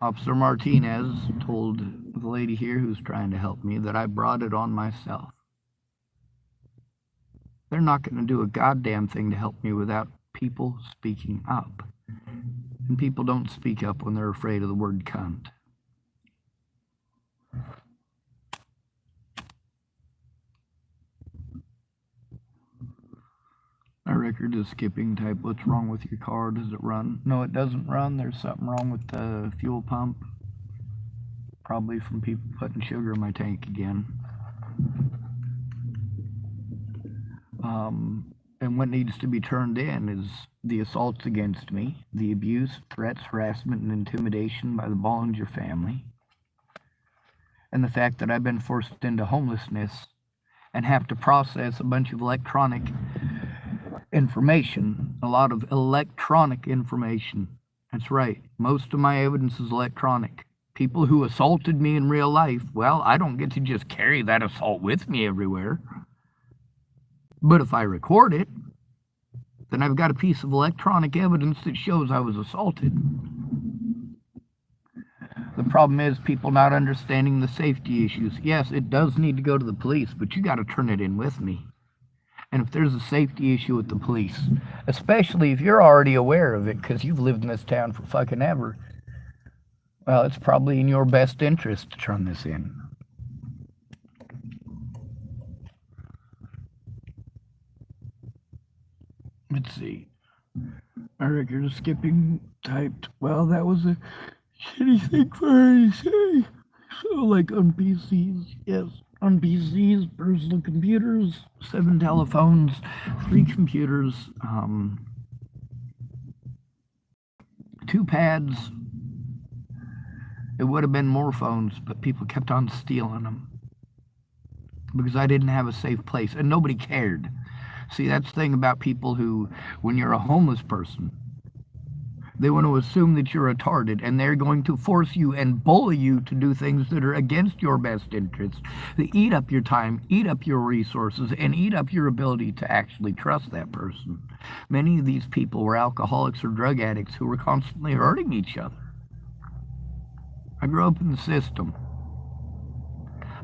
Speaker 1: Officer Martinez told the lady here who's trying to help me that I brought it on myself. They're not going to do a goddamn thing to help me without people speaking up. And people don't speak up when they're afraid of the word cunt. My record is skipping type. What's wrong with your car? Does it run? No, it doesn't run. There's something wrong with the fuel pump. Probably from people putting sugar in my tank again. And what needs to be turned in is the assaults against me, the abuse, threats, harassment, and intimidation by the Bollinger family, and the fact that I've been forced into homelessness and have to process a bunch of electronic information, a lot of electronic information. That's right. Most of my evidence is electronic. People who assaulted me in real life, well, I don't get to just carry that assault with me everywhere. But if I record it, then I've got a piece of electronic evidence that shows I was assaulted. The problem is people not understanding the safety issues. Yes, it does need to go to the police, but you got to turn it in with me. And if there's a safety issue with the police, especially if you're already aware of it because you've lived in this town for fucking ever, Well, it's probably in your best interest to turn this in. Let's see. My record of skipping typed, well, that was a shitty thing for her to say. So, like on PCs, yes, on PCs, personal computers, 7 telephones, 3 computers, 2 pads. It would have been more phones, but people kept on stealing them because I didn't have a safe place, and nobody cared. See, that's the thing about people who, when you're a homeless person, they want to assume that you're retarded, and they're going to force you and bully you to do things that are against your best interests. They eat up your time, eat up your resources, and eat up your ability to actually trust that person. Many of these people were alcoholics or drug addicts who were constantly hurting each other. I grew up in the system.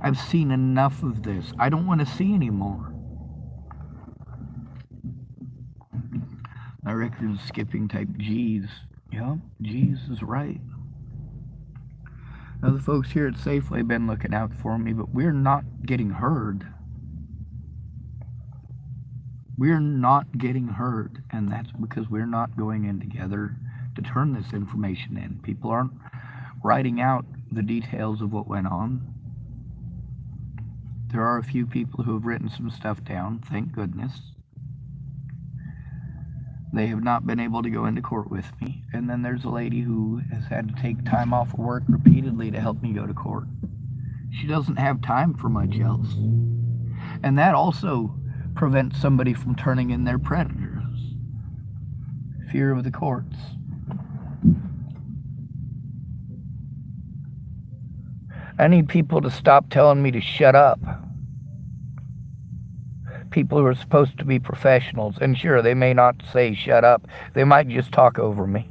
Speaker 1: I've seen enough of this. I don't want to see anymore. My record is skipping type G's. Yep, G's is right. Now the folks here at Safeway have been looking out for me, but we're not getting heard. We're not getting heard, and that's because we're not going in together to turn this information in. People aren't writing out the details of what went on. There are a few people who have written some stuff down, thank goodness. They have not been able to go into court with me. And then there's a lady who has had to take time off of work repeatedly to help me go to court. She doesn't have time for much else. And that also prevents somebody from turning in their predators. Fear of the courts. I need people to stop telling me to shut up. People who are supposed to be professionals, and sure, they may not say shut up. They might just talk over me.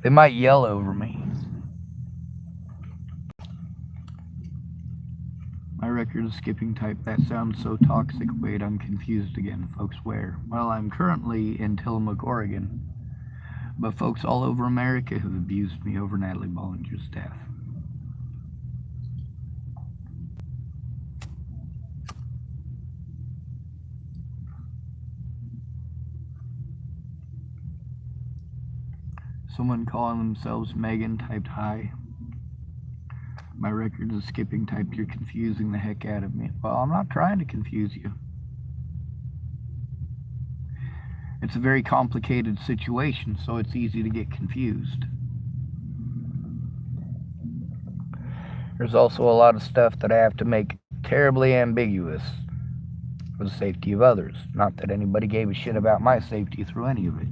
Speaker 1: They might yell over me. My record is skipping type. That sounds so toxic. Wait, I'm confused again. Folks, where? Well, I'm currently in Tillamook, Oregon. But folks all over America have abused me over Natalie Bollinger's death. Someone calling themselves Megan typed hi. My record is skipping type. You're confusing the heck out of me. Well, I'm not trying to confuse you. It's a very complicated situation, so it's easy to get confused. There's also a lot of stuff that I have to make terribly ambiguous for the safety of others. Not that anybody gave a shit about my safety through any of it.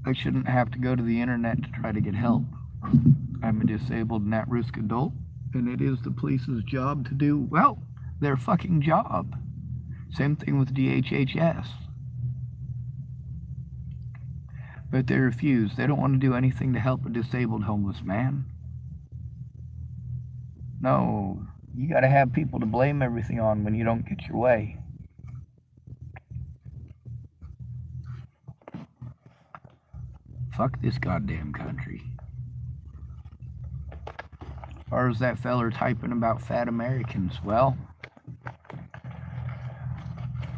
Speaker 1: I shouldn't have to go to the internet to try to get help. I'm a disabled and at-risk adult, and it is the police's job to do, well, their fucking job. Same thing with DHHS. But they refuse. They don't want to do anything to help a disabled homeless man. No, you gotta have people to blame everything on when you don't get your way. Fuck this goddamn country. As far as that feller typing about fat Americans, well,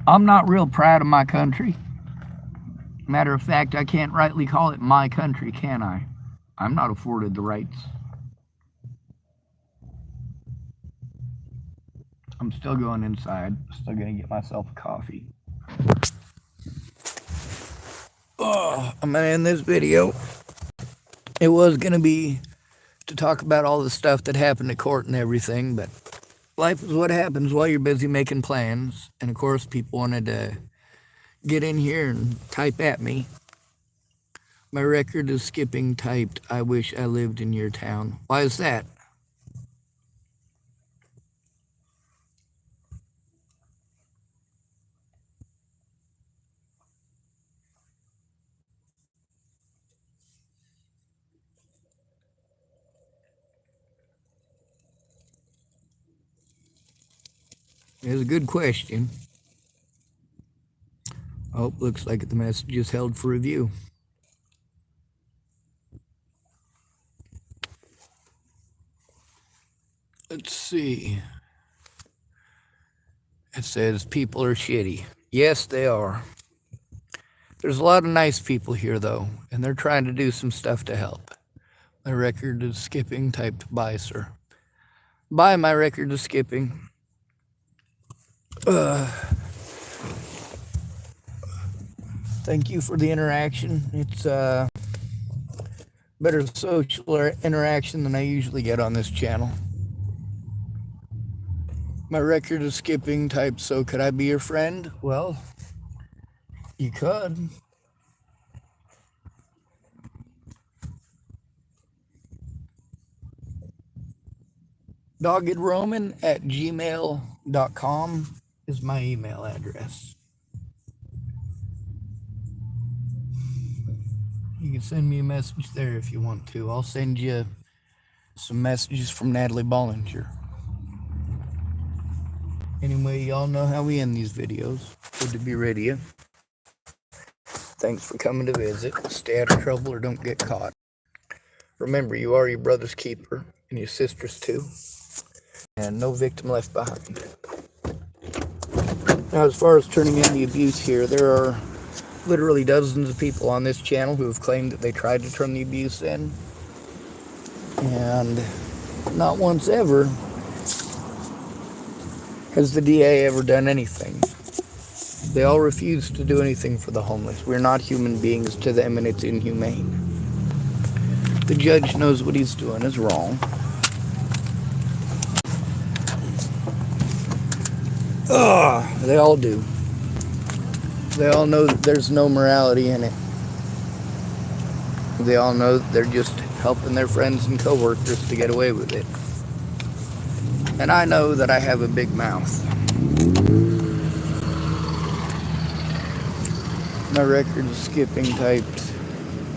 Speaker 1: I'm not real proud of my country. Matter of fact, I can't rightly call it my country, can I? I'm not afforded the rights. I'm still going inside. Still gonna get myself a coffee. Oh, I'm gonna end this video. It was gonna be to talk about all the stuff that happened at court and everything, but life is what happens while you're busy making plans. And of course, people wanted to get in here and type at me. My record is skipping typed, I wish I lived in your town. Why is that? It's a good question. Oh, looks like the message is held for review. Let's see. It says people are shitty. Yes, they are. There's a lot of nice people here, though, and they're trying to do some stuff to help. My record is skipping. Type to buy, sir. Buy my record is skipping. Thank you for the interaction. It's better social interaction than I usually get on this channel. My record is skipping. Type, so could I be your friend? Well, you could. doggedroman@gmail.com is my email address. You can send me a message there if you want to. I'll send you some messages from Natalie Bollinger. Anyway, y'all know how we end these videos. Good to be radio. Thanks for coming to visit. Stay out of trouble or don't get caught. Remember, you are your brother's keeper and your sister's too. And no victim left behind. Now, as far as turning in the abuse here, there are literally dozens of people on this channel who have claimed that they tried to turn the abuse in. And not once ever has the DA ever done anything. They all refuse to do anything for the homeless. We're not human beings to them, and it's inhumane. The judge knows what he's doing is wrong. They all do. They all know that there's no morality in it. They all know that they're just helping their friends and coworkers to get away with it. And I know that I have a big mouth. My record is skipping. Typed,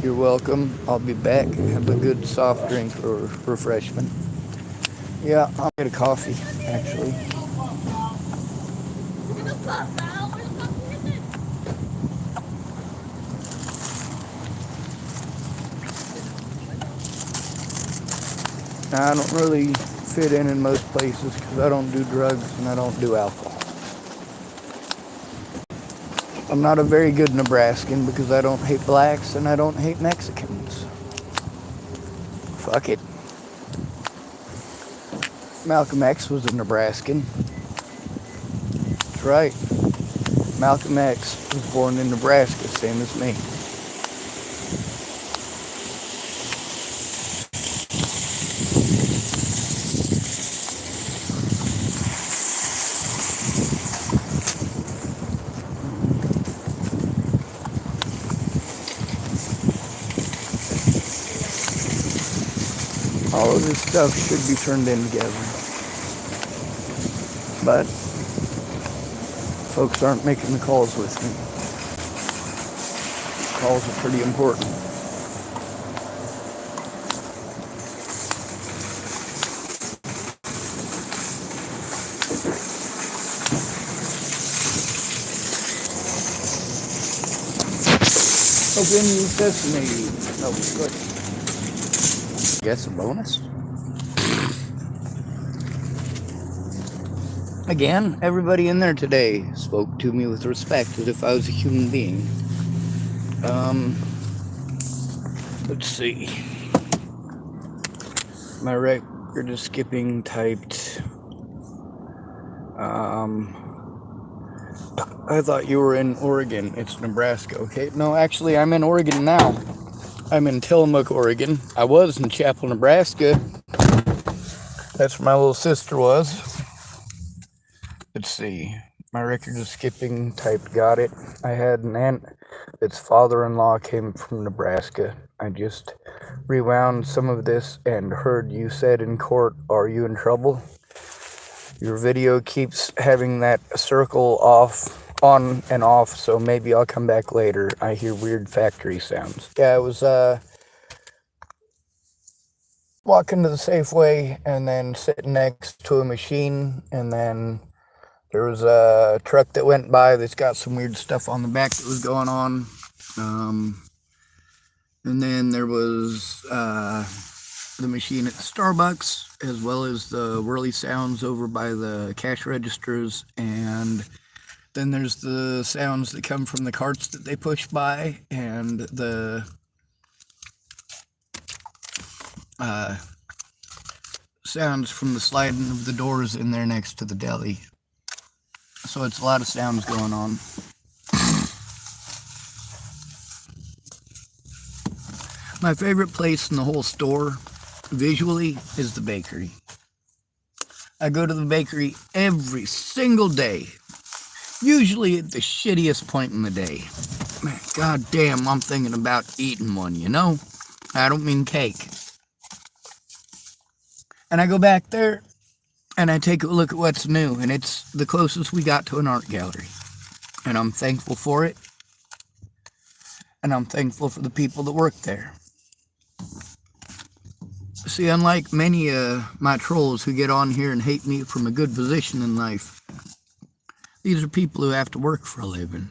Speaker 1: you're welcome. I'll be back. Have a good soft drink or refreshment. Yeah, I'll get a coffee, actually. I don't really fit in most places because I don't do drugs and I don't do alcohol. I'm not a very good Nebraskan because I don't hate blacks and I don't hate Mexicans. Fuck it. Malcolm X was a Nebraskan. That's right. Malcolm X was born in Nebraska, same as me. All of this stuff should be turned in together. But folks aren't making the calls with me. Calls are pretty important. Open sesame. Oh, good. Guess a bonus? Again, everybody in there today spoke to me with respect as if I was a human being. Let's see. My record is skipping. Typed. I thought you were in Oregon. It's Nebraska. Okay. No, actually, I'm in Oregon now. I'm in Tillamook, Oregon. I was in Chapel, Nebraska. That's where my little sister was. Let's see. My record is skipping. Typed, got it. I had an aunt that's father-in-law came from Nebraska. I just rewound some of this and heard you said in court, are you in trouble? Your video keeps having that circle on and off, so maybe I'll come back later. I hear weird factory sounds. Yeah, I was walking to the Safeway and then sitting next to a machine, and then There was a truck that went by that's got some weird stuff on the back that was going on. And then there was the machine at the Starbucks, as well as the whirly sounds over by the cash registers. And then there's the sounds that come from the carts that they push by, and the sounds from the sliding of the doors in there next to the deli. So it's a lot of sounds going on. My favorite place in the whole store, visually, is the bakery. I go to the bakery every single day, usually at the shittiest point in the day. Man, god damn, I'm thinking about eating one, you know? I don't mean cake. And I go back there, and I take a look at what's new, and it's the closest we got to an art gallery. And I'm thankful for it. And I'm thankful for the people that work there. See, unlike many my trolls who get on here and hate me from a good position in life, these are people who have to work for a living.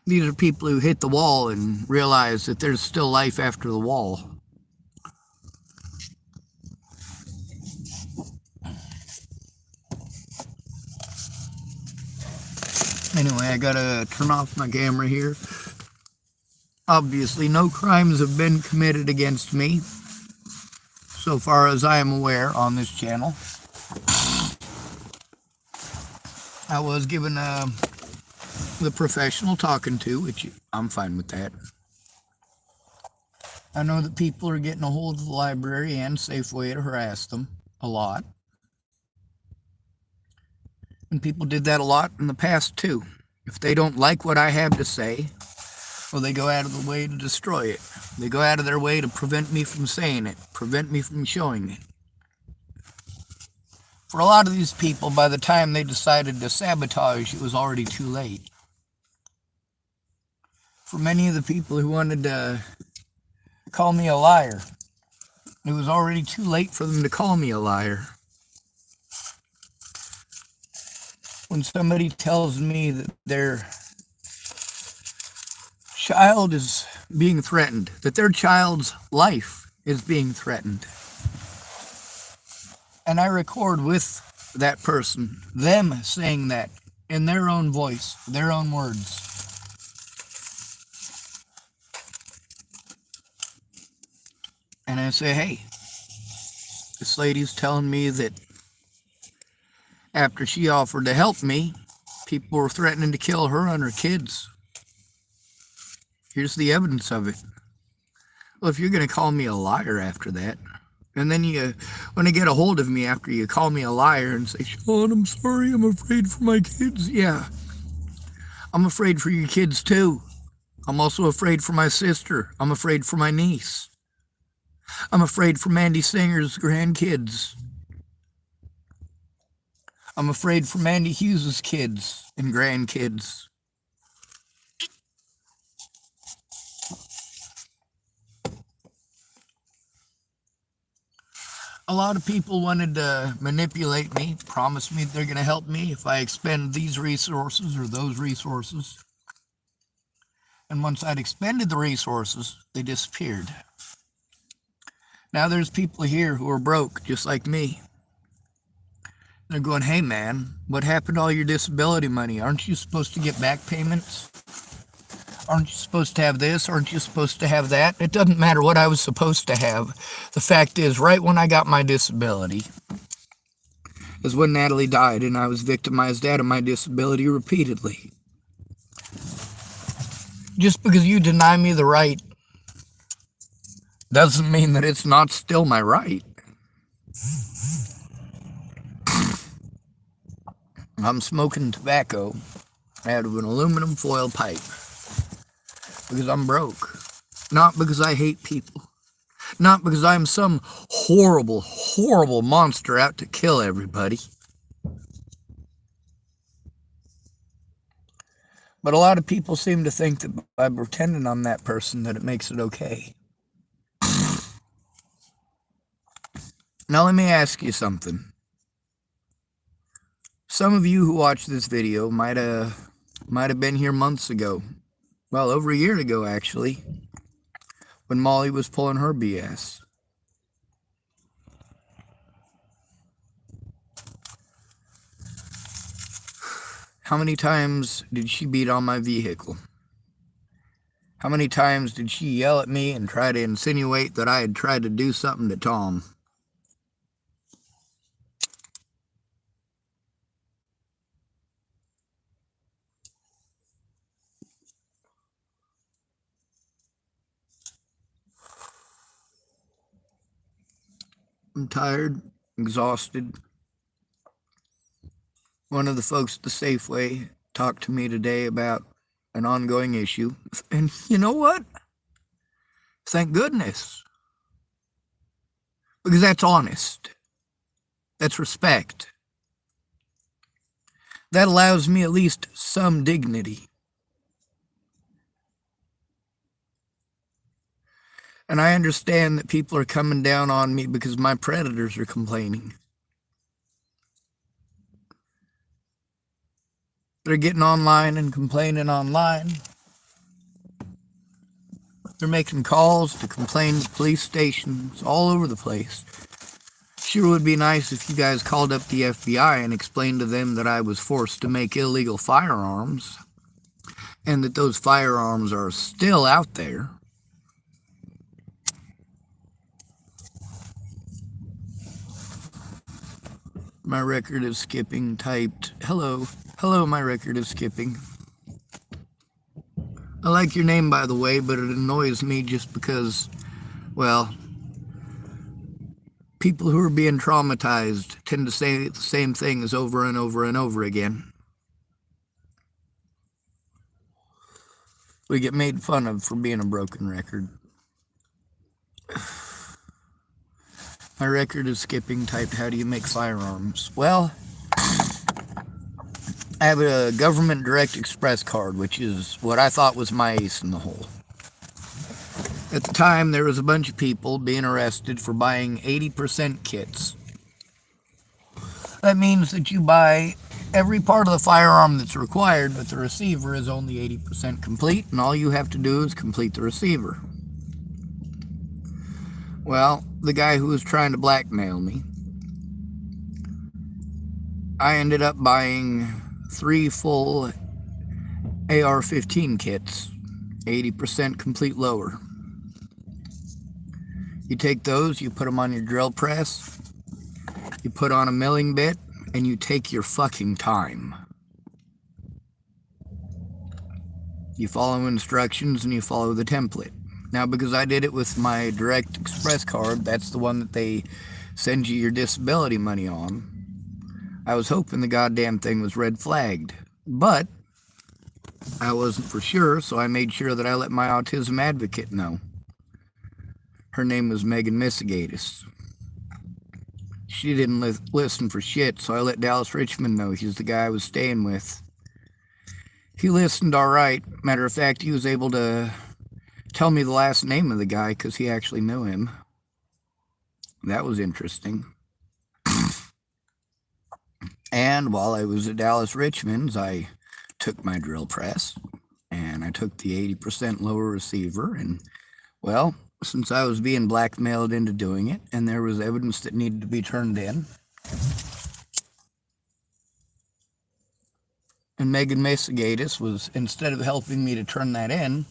Speaker 1: These are people who hit the wall and realize that there's still life after the wall. Anyway, I gotta turn off my camera here. Obviously, no crimes have been committed against me, so far as I am aware, on this channel. I was given the professional talking to, which I'm fine with that. I know that people are getting a hold of the library and Safeway to harass them a lot. And people did that a lot in the past too. If they don't like what I have to say, well, they go out of the way to destroy it. They go out of their way to prevent me from saying it, prevent me from showing it. For a lot of these people, by the time they decided to sabotage, it was already too late. For many of the people who wanted to call me a liar, it was already too late for them to call me a liar. When somebody tells me that their child is being threatened, that their child's life is being threatened, and I record with that person, them saying that in their own voice, their own words, and I say, hey, this lady's telling me that after she offered to help me, people were threatening to kill her and her kids. Here's the evidence of it. Well, if you're going to call me a liar after that, and then you want to get a hold of me after you call me a liar and say, Sean, I'm sorry, I'm afraid for my kids. Yeah, I'm afraid for your kids too. I'm also afraid for my sister. I'm afraid for my niece. I'm afraid for Mandy Singer's grandkids. I'm afraid for Mandy Hughes' kids and grandkids. A lot of people wanted to manipulate me, promise me they're going to help me if I expend these resources or those resources. And once I'd expended the resources, they disappeared. Now there's people here who are broke, just like me. They're going, hey man, what happened to all your disability money? Aren't you supposed to get back payments? Aren't you supposed to have this? Aren't you supposed to have that? It doesn't matter what I was supposed to have. The fact is, right when I got my disability is when Natalie died, and I was victimized out of my disability repeatedly. Just because you deny me the right doesn't mean that it's not still my right. I'm smoking tobacco out of an aluminum foil pipe because I'm broke. Not because I hate people. Not because I'm some horrible, horrible monster out to kill everybody. But a lot of people seem to think that by pretending I'm that person that it makes it okay. Now let me ask you something. Some of you who watched this video might have been here months ago. Well, over a year ago, actually, when Molly was pulling her BS. How many times did she beat on my vehicle? How many times did she yell at me and try to insinuate that I had tried to do something to Tom? I'm tired, exhausted. One of the folks at the Safeway talked to me today about an ongoing issue. And you know what? Thank goodness. Because that's honest. That's respect. That allows me at least some dignity. And I understand that people are coming down on me because my predators are complaining. They're getting online and complaining online. They're making calls to complain to police stations all over the place. Sure would be nice if you guys called up the FBI and explained to them that I was forced to make illegal firearms and that those firearms are still out there. My record of skipping typed, hello, my record of skipping. I like your name, by the way, but it annoys me just because, well, people who are being traumatized tend to say the same things over and over and over again. We get made fun of for being a broken record. My record is skipping typed, how do you make firearms? Well, I have a government direct express card, which is what I thought was my ace in the hole. At the time, there was a bunch of people being arrested for buying 80% kits. That means that you buy every part of the firearm that's required, but the receiver is only 80% complete, and all you have to do is complete the receiver. Well, the guy who was trying to blackmail me, I ended up buying 3 full AR-15 kits, 80% complete lower. You take those, you put them on your drill press, you put on a milling bit, and you take your fucking time. You follow instructions and you follow the template. Now, because I did it with my direct express card, that's the one that they send you your disability money on, I was hoping the goddamn thing was red flagged. But I wasn't for sure, so I made sure that I let my autism advocate know. Her name was Megan Misigatis. She didn't listen for shit, so I let Dallas Richmond know. He's the guy I was staying with. He listened all right. Matter of fact, he was able to tell me the last name of the guy because he actually knew him. That was interesting. And while I was at Dallas Richmond's, I took my drill press and I took the 80% lower receiver. And, well, since I was being blackmailed into doing it and there was evidence that needed to be turned in, and Megan Mesigatis was, instead of helping me to turn that in,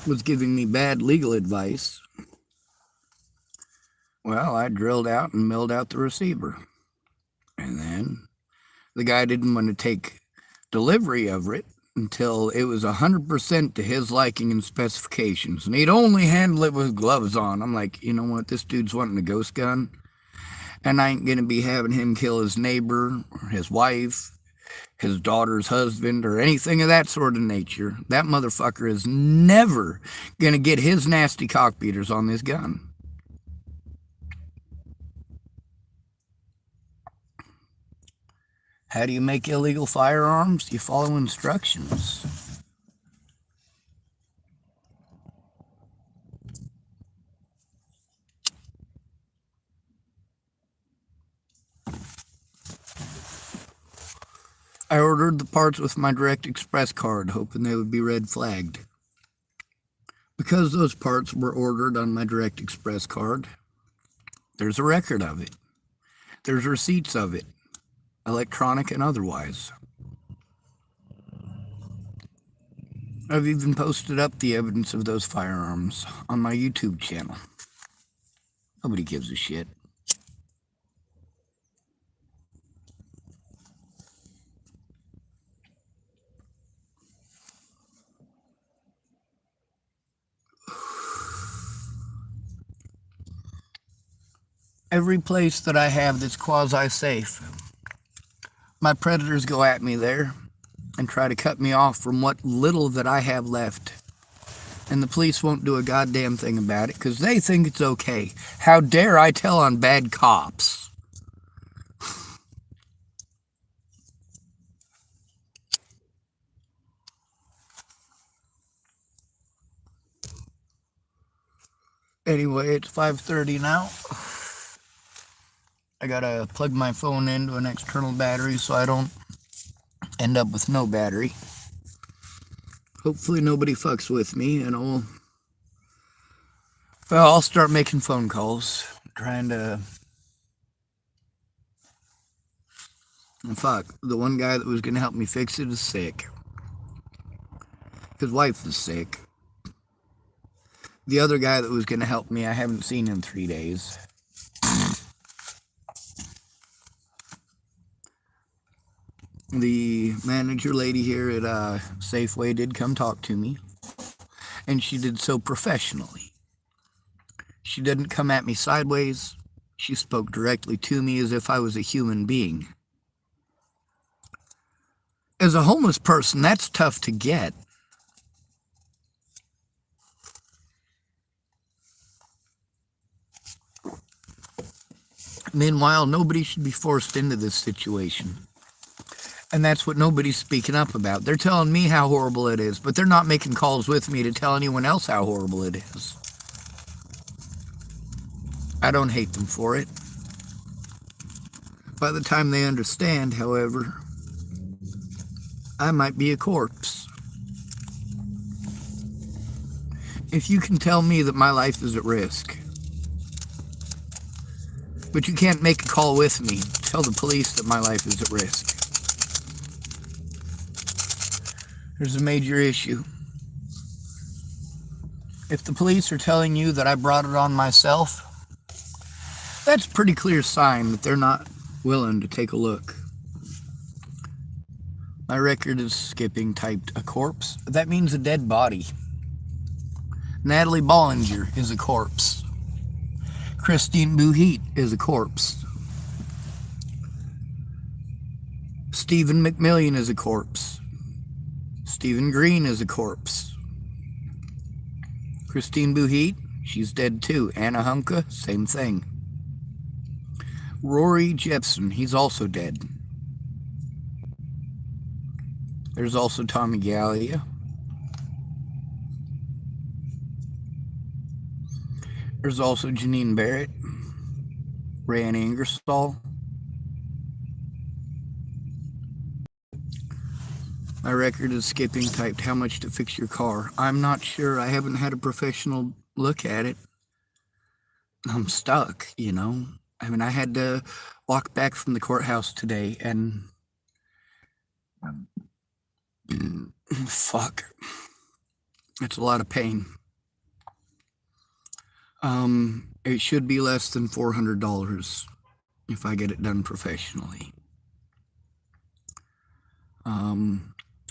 Speaker 1: was giving me bad legal advice, well, I drilled out and milled out the receiver. And then the guy didn't want to take delivery of it until it was 100% to his liking and specifications. And he'd only handle it with gloves on. I'm like, you know what? This dude's wanting a ghost gun. And I ain't going to be having him kill his neighbor, or his wife, his daughter's husband, or anything of that sort of nature. That motherfucker is never going to get his nasty cockbeaters on this gun. How do you make illegal firearms? You follow instructions. I ordered the parts with my Direct Express card, hoping they would be red flagged. Because those parts were ordered on my Direct Express card, there's a record of it. There's receipts of it, electronic and otherwise. I've even posted up the evidence of those firearms on my YouTube channel. Nobody gives a shit. Every place that I have that's quasi-safe, my predators go at me there and try to cut me off from what little that I have left. And the police won't do a goddamn thing about it because they think it's okay. How dare I tell on bad cops? Anyway, it's 5:30 now. I gotta plug my phone into an external battery so I don't end up with no battery. Hopefully nobody fucks with me and I'll start making phone calls. Trying to... Fuck, the one guy that was gonna help me fix it is sick. His wife is sick. The other guy that was gonna help me, I haven't seen in 3 days. The manager lady here at Safeway did come talk to me, and she did so professionally. She didn't come at me sideways. She spoke directly to me as if I was a human being. As a homeless person, that's tough to get. Meanwhile, nobody should be forced into this situation. And that's what nobody's speaking up about. They're telling me how horrible it is, but they're not making calls with me to tell anyone else how horrible it is. I don't hate them for it. By the time they understand, however, I might be a corpse. If you can tell me that my life is at risk, but you can't make a call with me, tell the police that my life is at risk. There's a major issue. If the police are telling you that I brought it on myself, that's a pretty clear sign that they're not willing to take a look. My record is skipping typed a corpse. That means a dead body. Natalie Bollinger is a corpse. Christine Buhit is a corpse. Stephen McMillian is a corpse. Stephen Green is a corpse. Christine Buhit, she's dead too. Anna Hunka, same thing. Rory Jepson, he's also dead. There's also Tommy Gallia. There's also Janine Barrett, Ryan Ingersoll. My record is skipping typed how much to fix your car. I'm not sure. I haven't had a professional look at it. I'm stuck, you know. I mean, I had to walk back from the courthouse today and fuck. It's a lot of pain. It should be less than $400 if I get it done professionally.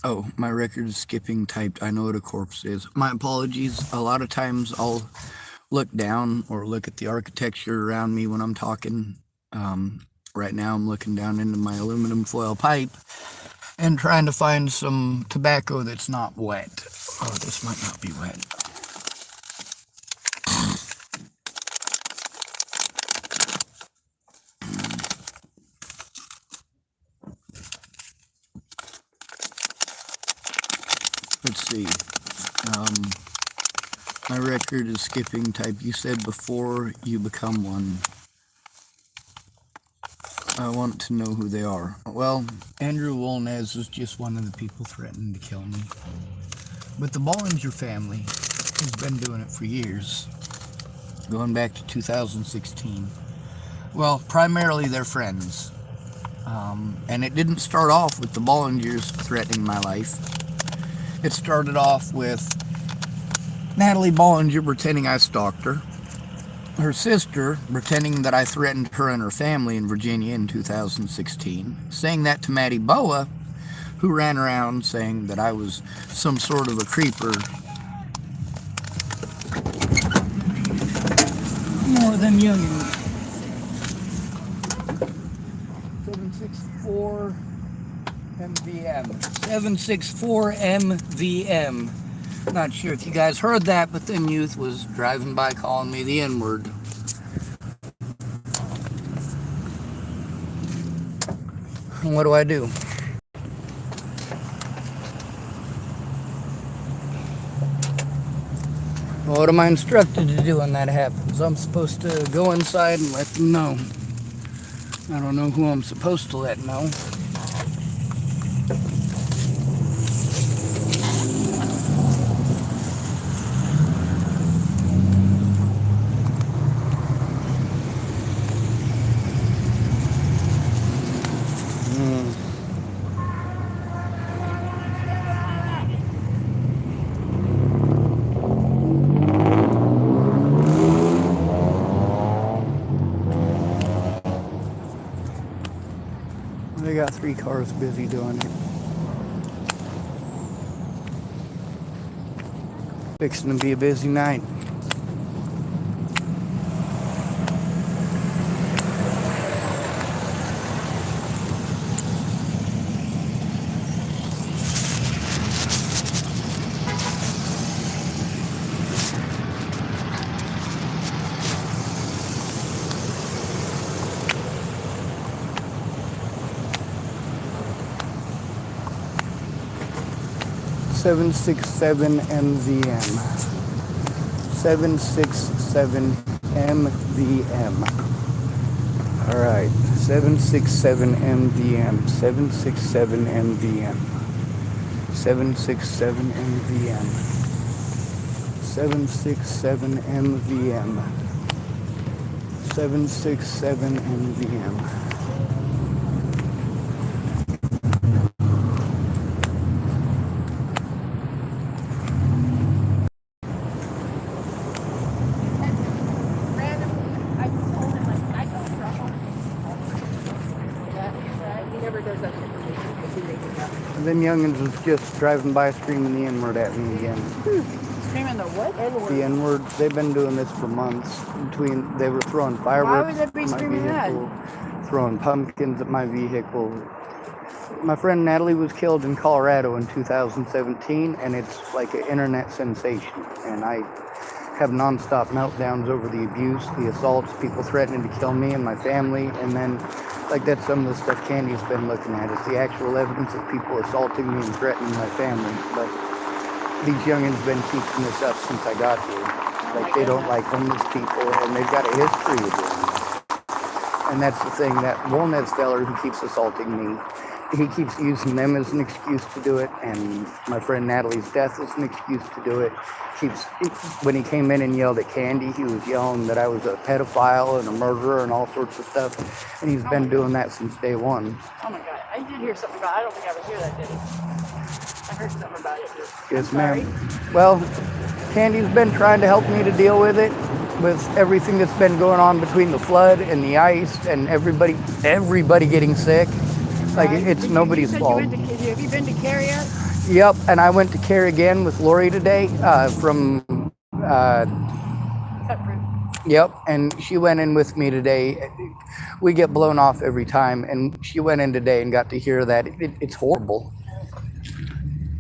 Speaker 1: Oh, my record is skipping typed. I know what a corpse is. My apologies. A lot of times I'll look down or look at the architecture around me when I'm talking. Right now I'm looking down into my aluminum foil pipe and trying to find some tobacco that's not wet. Oh, this might not be wet. Let's see. My record is skipping type. You said before you become one. I want to know who they are. Well, Andrew Wolnez was just one of the people threatening to kill me. But the Bollinger family has been doing it for years, going back to 2016. Well, primarily they're friends. And it didn't start off with the Bollingers threatening my life. It started off with Natalie Bollinger pretending I stalked her, her sister pretending that I threatened her and her family in Virginia in 2016, saying that to Maddie Boa, who ran around saying that I was some sort of a creeper. More than youngins. 764 MVM. 764 MVM. Not sure if you guys heard that, but then youth was driving by calling me the N-word. What do I do? What am I instructed to do when that happens? I'm supposed to go inside and let them know. I don't know who I'm supposed to let know. They got 3 cars busy doing it. Fixing to be a busy night. .767 MVM. 767 MVM. All right, 767 MVM. 767 MVM. 767 MVM. 767 MVM. 767 MVM. And then youngins was just driving by screaming the N-word at me again.
Speaker 3: Screaming the what? N-word.
Speaker 1: The N-word. They've been doing this for months. They were throwing
Speaker 3: Why
Speaker 1: fireworks
Speaker 3: would they be
Speaker 1: at my
Speaker 3: screaming that?
Speaker 1: vehicle, throwing pumpkins at my vehicle. My friend Natalie was killed in Colorado in 2017, and it's like an internet sensation. And I have nonstop meltdowns over the abuse, the assaults, people threatening to kill me and my family, and then like that's some of the stuff Candy's been looking at, is the actual evidence of people assaulting me and threatening my family. But these youngins been keeping this up since I got here. Like they don't like homeless people, and they've got a history of doing this. And that's the thing, that Wolnez feller who keeps assaulting me, he keeps using them as an excuse to do it, and my friend Natalie's death is an excuse to do it. When he came in and yelled at Candy, he was yelling that I was a pedophile and a murderer and all sorts of stuff, and he's been doing that since day one.
Speaker 3: Oh my God, I did hear something about it. I don't think I ever hear that, did I? I heard something about it.
Speaker 1: Yes, ma'am. Well, Candy's been trying to help me to deal with it, with everything that's been going on between the flood and the ice and everybody getting sick. Like, it's nobody's fault.
Speaker 3: Have you been to Cary yet?
Speaker 1: Yep, and I went to Cary again with Lori today from, yep, and she went in with me today. We get blown off every time, and she went in today and got to hear that. It's horrible.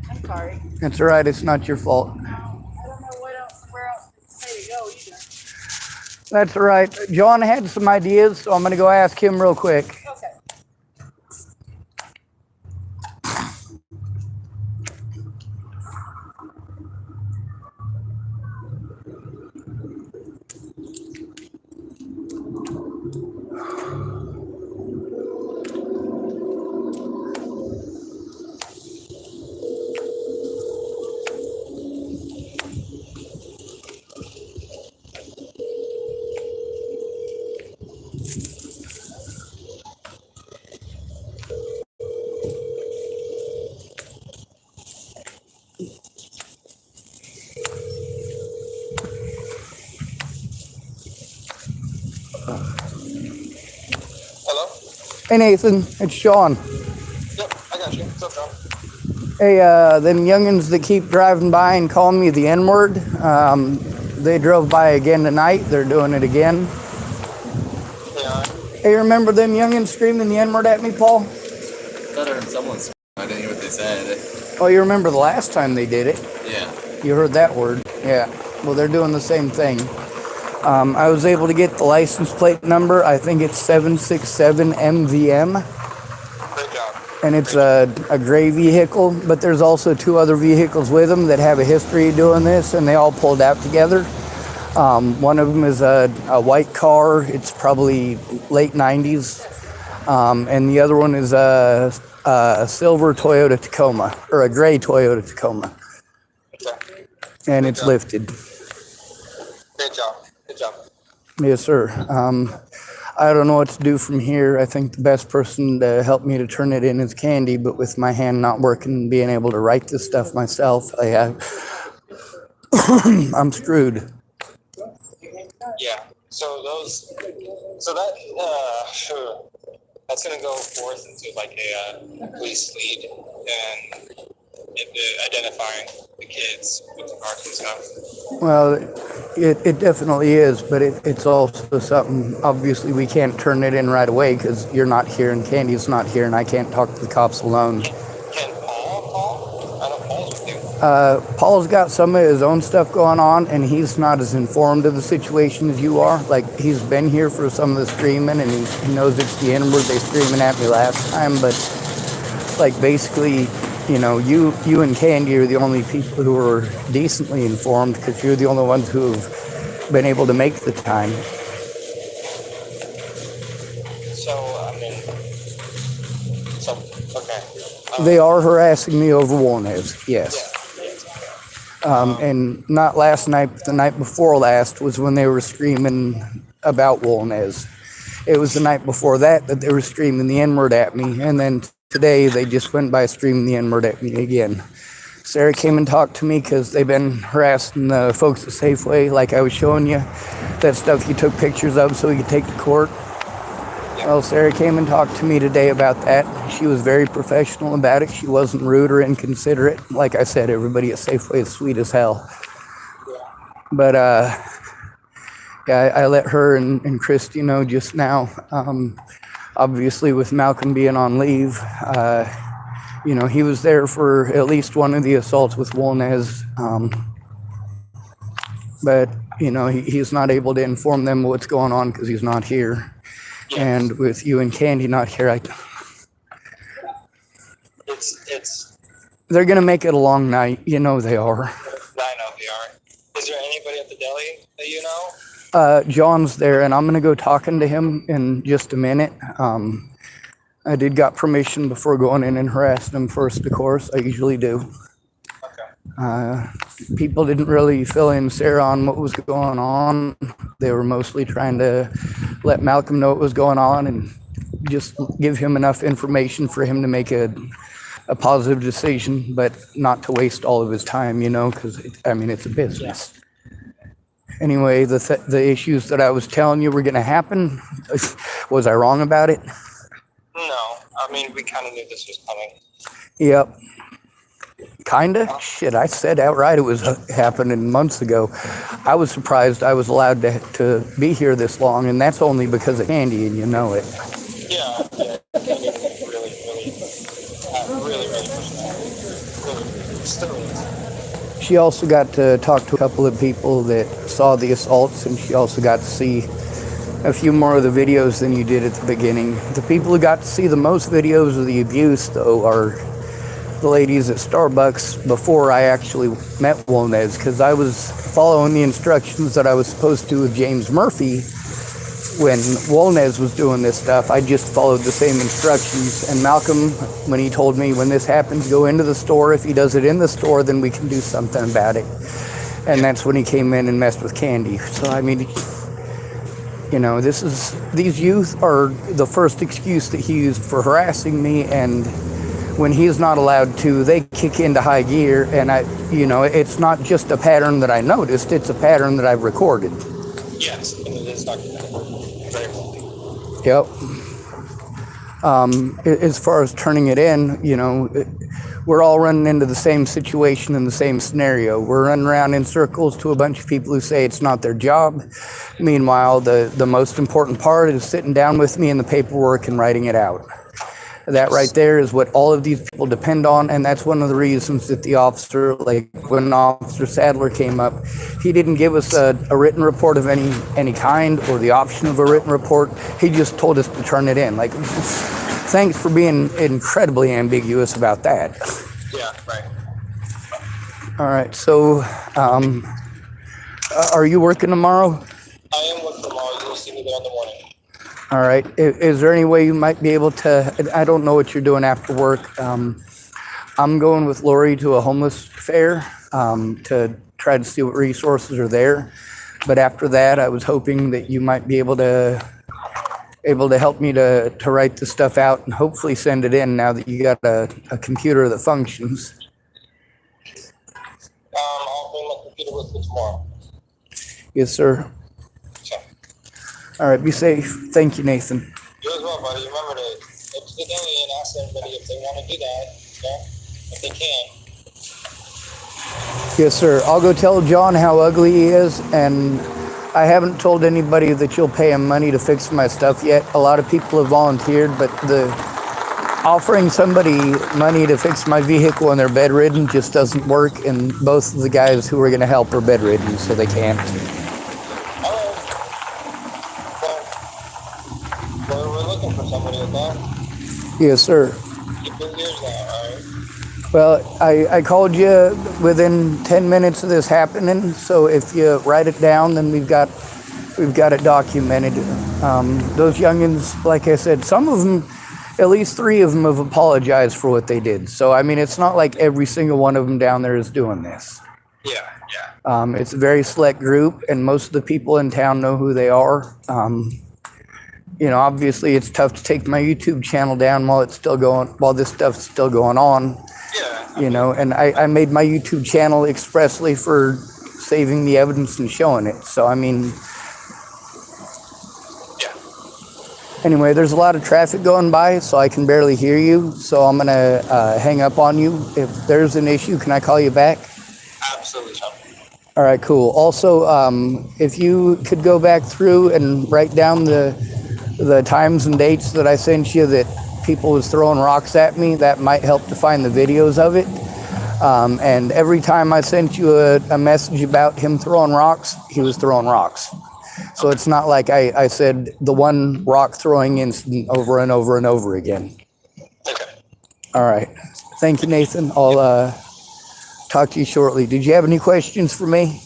Speaker 3: I'm sorry.
Speaker 1: It's all right, it's not your fault.
Speaker 3: I don't know where else to say to go either.
Speaker 1: That's all right. John had some ideas, so I'm going to go ask him real quick.
Speaker 3: Okay.
Speaker 1: Hey Nathan, it's Sean.
Speaker 4: Yep, I got you. What's up, John?
Speaker 1: Hey, them youngins that keep driving by and calling me the N-word, they drove by again tonight. They're doing it again.
Speaker 4: Yeah.
Speaker 1: Hey, remember them youngins screaming the N-word at me, Paul?
Speaker 5: I thought I heard someone scream. I didn't hear what they said.
Speaker 1: Oh, you remember the last time they did it?
Speaker 5: Yeah.
Speaker 1: You heard that word? Yeah. Well, they're doing the same thing. I was able to get the license plate number. I think it's 767 MVM.
Speaker 4: Great job.
Speaker 1: And it's a gray vehicle, but there's also two other vehicles with them that have a history of doing this, and they all pulled out together. One of them is a white car. It's probably late 90s. And the other one is a silver Toyota Tacoma, or a gray Toyota Tacoma.
Speaker 4: Okay.
Speaker 1: And it's lifted.
Speaker 4: Great job. Good job.
Speaker 1: Yes, sir. I don't know what to do from here. I think the best person to help me to turn it in is Candy, but with my hand not working and being able to write this stuff myself, I'm screwed.
Speaker 4: Yeah. So that's gonna go forth into like a police lead and identifying the kids with the cars and stuff.
Speaker 1: Well, it definitely is, but it's also something, obviously we can't turn it in right away because you're not here and Candy's not here and I can't talk to the cops alone.
Speaker 4: Can Paul call? I know Paul's with you.
Speaker 1: Paul's got some of his own stuff going on and he's not as informed of the situation as you are. Like, he's been here for some of the screaming and he knows it's the N-word they screaming at me last time, but like basically, you know, you and Candy are the only people who are decently informed because you're the only ones who have been able to make the time.
Speaker 4: Okay.
Speaker 1: They are harassing me over Wolnez, yes. And not last night, but the night before last was when they were screaming about Wolnez. It was the night before that they were screaming the N-word at me, and then today they just went by screaming the N-word at me again. Sarah came and talked to me because they've been harassing the folks at Safeway, like I was showing you, that stuff you took pictures of so we could take to court. Well, Sarah came and talked to me today about that. She was very professional about it. She wasn't rude or inconsiderate. Like I said, everybody at Safeway is sweet as hell. But yeah, I let her and Christy know just now. Obviously, with Malcolm being on leave, you know, he was there for at least one of the assaults with Wolnez. But, you know, he's not able to inform them what's going on because he's not here.
Speaker 4: Yes.
Speaker 1: And with you and Candy not here, they're going to make it a long night. You know they are.
Speaker 4: I know they are. Is there anybody at the deli that you know?
Speaker 1: John's there, and I'm going to go talking to him in just a minute. I did got permission before going in and harassing him first, of course. I usually do.
Speaker 4: Okay.
Speaker 1: People didn't really fill in Sarah on what was going on. They were mostly trying to let Malcolm know what was going on and just give him enough information for him to make a positive decision, but not to waste all of his time, you know, because, I mean, it's a business. Anyway, the issues that I was telling you were going to happen, was I wrong about it?
Speaker 4: No, I mean, we kind of knew this was coming.
Speaker 1: Yep. Kinda? Shit, I said outright it was happening months ago. I was surprised I was allowed to be here this long, and that's only because of Candy, and you know it.
Speaker 4: Yeah, Candy really pushed that. Really, still is.
Speaker 1: She also got to talk to a couple of people that saw the assaults, and she also got to see a few more of the videos than you did at the beginning. The people who got to see the most videos of the abuse, though, are the ladies at Starbucks before I actually met Wolnez, because I was following the instructions that I was supposed to with James Murphy when Wolnez was doing this stuff. I just followed the same instructions. And Malcolm, when he told me when this happens, go into the store. If he does it in the store, then we can do something about it. And that's when he came in and messed with Candy. So, I mean, you know, these youth are the first excuse that he used for harassing me, and when he's not allowed to, they kick into high gear, and you know, it's not just a pattern that I noticed, it's a pattern that I've recorded.
Speaker 4: Yes, and it is documented. Very well.
Speaker 1: Yep. As far as turning it in, we're all running into the same situation and the same scenario. We're running around in circles to a bunch of people who say it's not their job. Meanwhile, the most important part is sitting down with me in the paperwork and writing it out. That right there is what all of these people depend on, and that's one of the reasons that the officer, like when Officer Sadler came up, he didn't give us a written report of any kind or the option of a written report. He just told us to turn it in. Like, thanks for being incredibly ambiguous about that.
Speaker 4: Yeah, right.
Speaker 1: All right, so are you working tomorrow?
Speaker 4: I am working tomorrow. You will see me there in the morning.
Speaker 1: All right. Is there any way you might be able to? I don't know what you're doing after work. I'm going with Lori to a homeless fair to try to see what resources are there. But after that, I was hoping that you might be able to help me to write the stuff out and hopefully send it in now that you got a computer that functions.
Speaker 4: I'll bring my computer with me tomorrow.
Speaker 1: Yes, sir.
Speaker 4: So,
Speaker 1: All right. Be safe. Thank you, Nathan.
Speaker 4: you as well, buddy. Remember to go to the deli and ask everybody if they want to do that. If they can.
Speaker 1: Yes, sir. I'll go tell John how ugly he is, and I haven't told anybody that you'll pay him money to fix my stuff yet. A lot of people have volunteered, but offering somebody money to fix my vehicle when they're bedridden just doesn't work, and both of the guys who are going to help are bedridden, so they can't.
Speaker 4: All right. Well, we're looking for somebody, okay?
Speaker 1: Yes, sir.
Speaker 4: Keep your ears out, all right?
Speaker 1: Well, I called you within 10 minutes of this happening, so if you write it down, then we've got it documented. Those youngins, like I said, some of them, at least 3 of them have apologized for what they did. So, I mean, it's not like every single one of them down there is doing this.
Speaker 4: Yeah, yeah.
Speaker 1: It's a very select group, and most of the people in town know who they are. Obviously, it's tough to take my YouTube channel down while this stuff's still going on.
Speaker 4: Yeah.
Speaker 1: And I made my YouTube channel expressly for saving the evidence and showing it. So, I mean,
Speaker 4: Yeah.
Speaker 1: anyway, there's a lot of traffic going by, so I can barely hear you. So I'm going to hang up on you. If there's an issue, can I call you back?
Speaker 4: Absolutely, Sean.
Speaker 1: All right, cool. Also, if you could go back through and write down the times and dates that I sent you that people was throwing rocks at me, that might help to find the videos of it. And every time I sent you a message about him throwing rocks, he was throwing rocks. So it's not like I said the one rock throwing incident over and over and over again.
Speaker 4: Okay.
Speaker 1: All right. Thank you, Nathan. I'll talk to you shortly. Did you have any questions for me?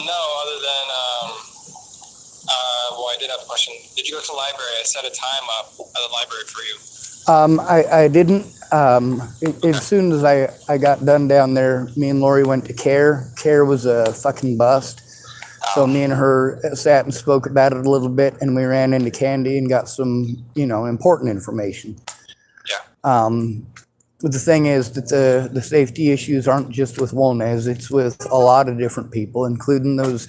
Speaker 4: No, other than, well, I did have a question. Did you go to the library? I set a time up at the library for you.
Speaker 1: I didn't. As soon as I got done down there, me and Lori went to CARE. CARE was a fucking bust. So me and her sat and spoke about it a little bit, and we ran into Candy and got some, important information.
Speaker 4: Yeah.
Speaker 1: But the thing is that the safety issues aren't just with Wolnez, it's with a lot of different people, including those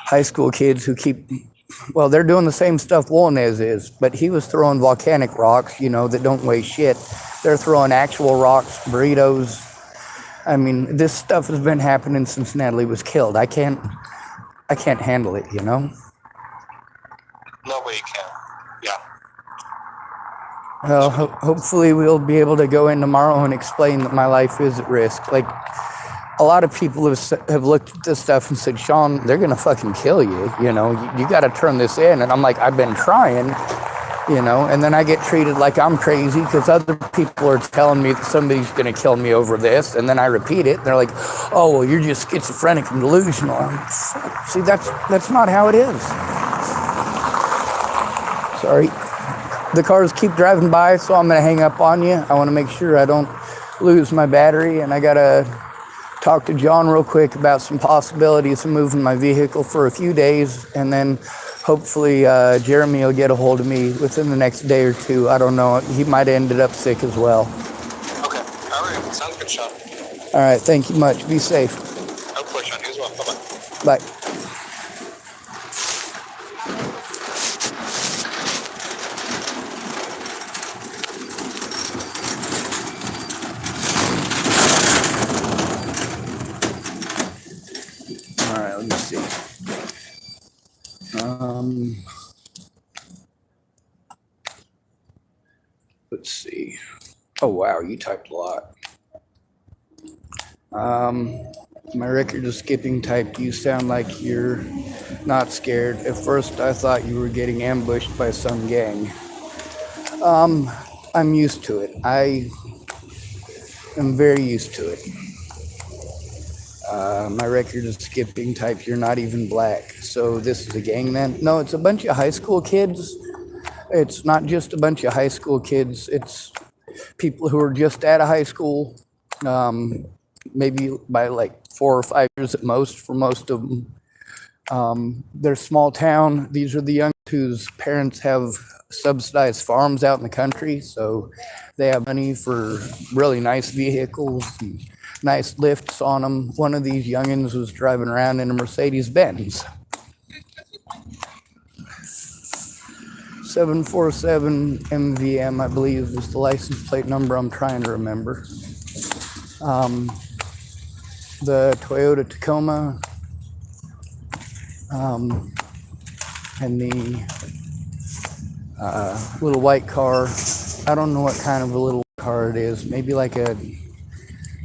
Speaker 1: high school kids who they're doing the same stuff Wolnez is, but he was throwing volcanic rocks, that don't weigh shit. They're throwing actual rocks, burritos. I mean, this stuff has been happening since Natalie was killed. I can't handle it,
Speaker 4: Nobody can. Yeah.
Speaker 1: Well, hopefully we'll be able to go in tomorrow and explain that my life is at risk. Like, a lot of people have looked at this stuff and said, Sean, they're going to fucking kill you. You got to turn this in. And I'm like, I've been trying, and then I get treated like I'm crazy because other people are telling me that somebody's going to kill me over this. And then I repeat it. And they're like, oh, well, you're just schizophrenic and delusional. I'm like, fuck. See, that's not how it is. Sorry. The cars keep driving by, so I'm going to hang up on you. I want to make sure I don't lose my battery, and I got to talk to John real quick about some possibilities of moving my vehicle for a few days, and then hopefully Jeremy will get a hold of me within the next day or two. I don't know. He might have ended up sick as well.
Speaker 4: Okay. All right. Sounds good, Sean.
Speaker 1: All right. Thank you much. Be safe.
Speaker 4: Of course, Sean. You as well. Bye-bye.
Speaker 1: Bye. Let me see. Let's see. Oh wow, you typed a lot. My record is skipping typed. You sound like you're not scared. At first, I thought you were getting ambushed by some gang. I'm used to it. I am very used to it. My record is skipping type. You're not even black. So this is a gang then? No, it's a bunch of high school kids. It's not just a bunch of high school kids. It's people who are just out of high school. Maybe by like 4 or 5 years at most for most of them. They're small town. These are the young whose parents have subsidized farms out in the country, so they have money for really nice vehicles and nice lifts on them. One of these youngins was driving around in a Mercedes-Benz. 747 MVM, I believe, is the license plate number I'm trying to remember. The Toyota Tacoma, and the little white car. I don't know what kind of a little car it is. Maybe like a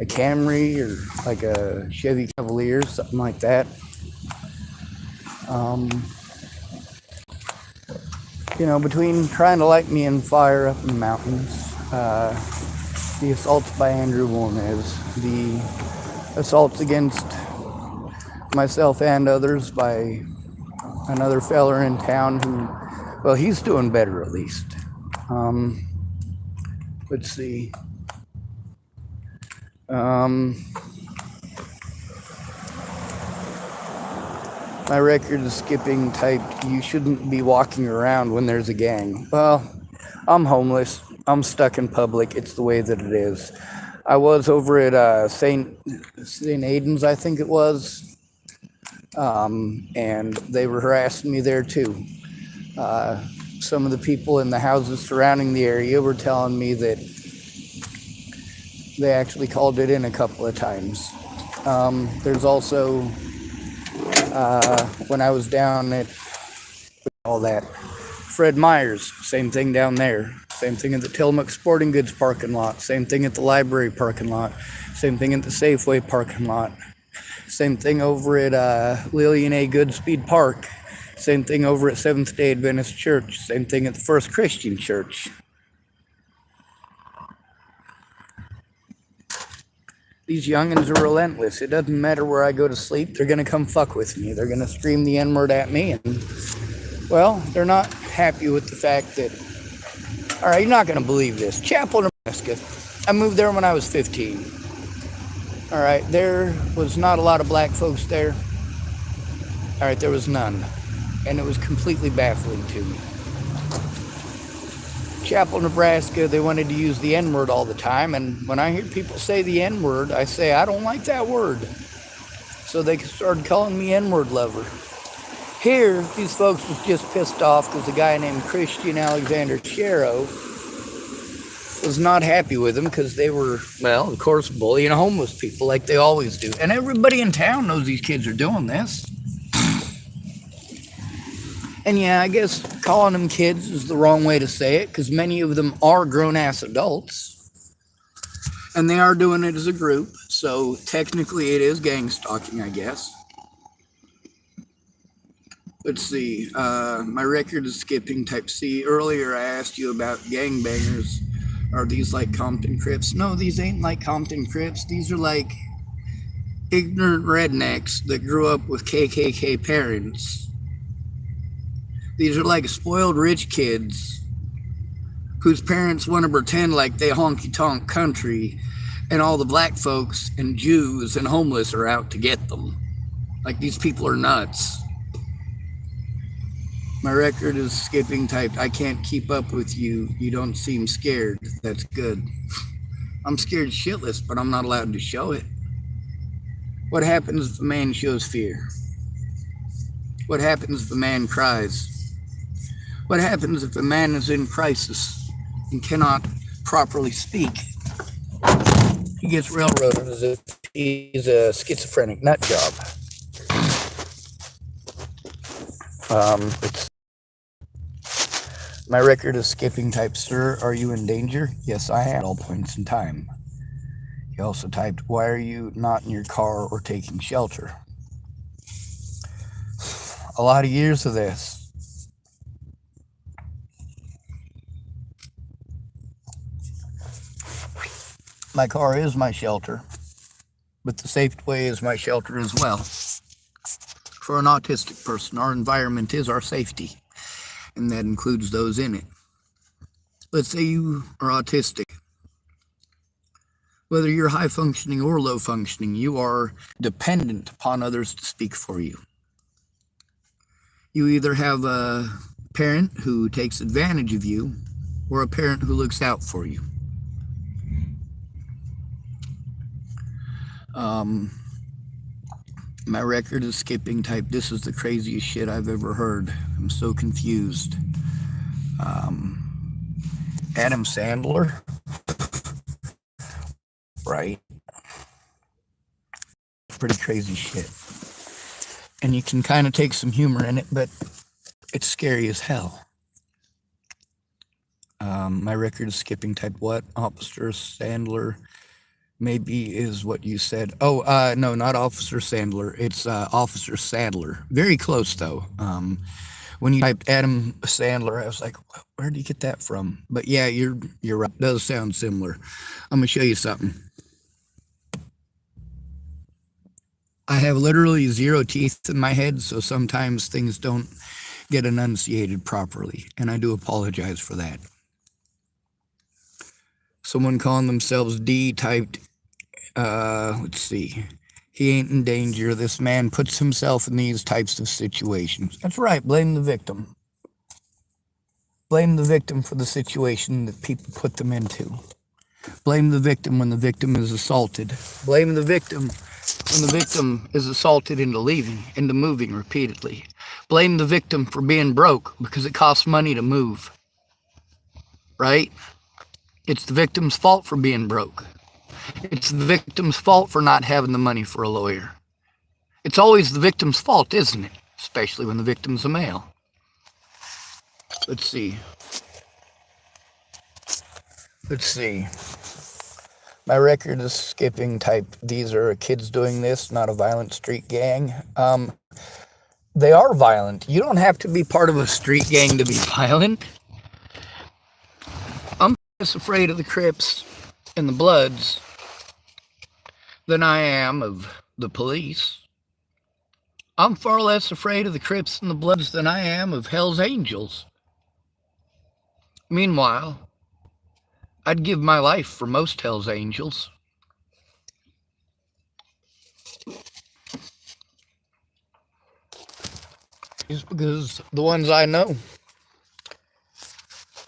Speaker 1: Camry or like a Chevy Cavalier, something like that. You know, between trying to light me in fire up in the mountains, the assaults by Andrew Wilnez, the assaults against myself and others by another feller in town who, well, he's doing better at least. Let's see. My record is skipping typed. You shouldn't be walking around when there's a gang. Well, I'm homeless. I'm stuck in public. It's the way that it is. I was over at St. Aidan's, I think it was, and they were harassing me there too. Some of the people in the houses surrounding the area were telling me that they actually called it in a couple of times. There's also, when I was down at all that, Fred Meyer's, same thing down there. Same thing at the Tillamook Sporting Goods parking lot. Same thing at the library parking lot. Same thing at the Safeway parking lot. Same thing over at Lillian A. Goodspeed Park. Same thing over at Seventh-day Adventist Church. Same thing at the First Christian Church. These youngins are relentless. It doesn't matter where I go to sleep. They're going to come fuck with me. They're going to scream the N-word at me. And, well, they're not happy with the fact that, all right, you're not going to believe this. Chapel, Nebraska. I moved there when I was 15. All right, there was not a lot of black folks there. All right, there was none. And it was completely baffling to me. Chapel, Nebraska, they wanted to use the N-word all the time. And when I hear people say the N-word, I say, I don't like that word. So they started calling me N-word lover. Here, these folks was just pissed off because a guy named Christian Alexander Shero was not happy with them because they were, well, of course, bullying homeless people like they always do. And everybody in town knows these kids are doing this. And yeah, I guess calling them kids is the wrong way to say it because many of them are grown-ass adults. And they are doing it as a group. So technically it is gang stalking, I guess. Let's see. My record is skipping type C. Earlier I asked you about gangbangers. Are these like Compton Crips? No, these ain't like Compton Crips. These are like ignorant rednecks that grew up with KKK parents. These are like spoiled rich kids whose parents want to pretend like they honky-tonk country and all the black folks and Jews and homeless are out to get them. Like these people are nuts. My record is skipping typed. I can't keep up with you. You don't seem scared. That's good. I'm scared shitless, but I'm not allowed to show it. What happens if a man shows fear? What happens if a man cries? What happens if a man is in crisis and cannot properly speak? He gets railroaded as if he's a schizophrenic nut job. It's my record is skipping type, sir. Are you in danger? Yes, I am at all points in time. He also typed, why are you not in your car or taking shelter? A lot of years of this. My car is my shelter, but the Safeway is my shelter as well. For an autistic person, our environment is our safety, and that includes those in it. Let's say you are autistic. Whether you're high functioning or low functioning, you are dependent upon others to speak for you. You either have a parent who takes advantage of you or a parent who looks out for you. My record is skipping type. This is the craziest shit I've ever heard. I'm so confused. Adam Sandler, right? Pretty crazy shit. And you can kind of take some humor in it, but it's scary as hell. My record is skipping type. What? Officer Sandler maybe is what you said. Oh, no, not Officer Sandler. It's Officer Sadler. Very close, though. When you typed Adam Sandler, I was like, where did you get that from? But yeah, you're right. It does sound similar. I'm going to show you something. I have literally 0 teeth in my head, so sometimes things don't get enunciated properly, and I do apologize for that. Someone calling themselves D typed, let's see, he ain't in danger. This man puts himself in these types of situations. That's right, blame the victim. Blame the victim for the situation that people put them into. Blame the victim when the victim is assaulted. Blame the victim when the victim is assaulted into moving repeatedly. Blame the victim for being broke because it costs money to move. Right? It's the victim's fault for being broke. It's the victim's fault for not having the money for a lawyer. It's always the victim's fault, isn't it? Especially when the victim's a male. Let's see. My record is skipping type. These are kids doing this, not a violent street gang. They are violent. You don't have to be part of a street gang to be violent. I'm less afraid of the Crips and the Bloods than I am of the police. I'm far less afraid of the Crips and the Bloods than I am of Hell's Angels. Meanwhile, I'd give my life for most Hell's Angels. Just because the ones I know,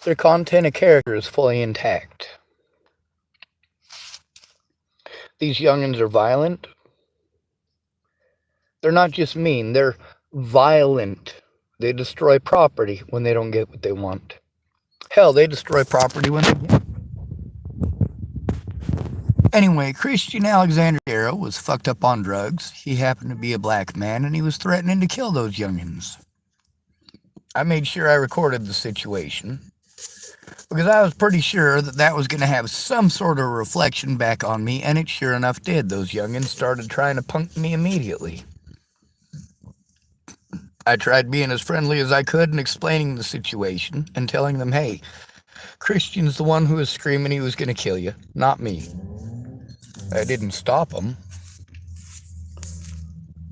Speaker 1: their content of character is fully intact. These youngins are violent. They're not just mean, they're violent. They destroy property when they don't get what they want. Hell, they destroy property when they get it. Anyway, Christian Alexander Darrow was fucked up on drugs. He happened to be a black man, and he was threatening to kill those youngins. I made sure I recorded the situation, because I was pretty sure that that was going to have some sort of reflection back on me, and it sure enough did. Those youngins started trying to punk me immediately. I tried being as friendly as I could and explaining the situation and telling them, hey, Christian's the one who was screaming he was going to kill you, not me. I didn't stop him.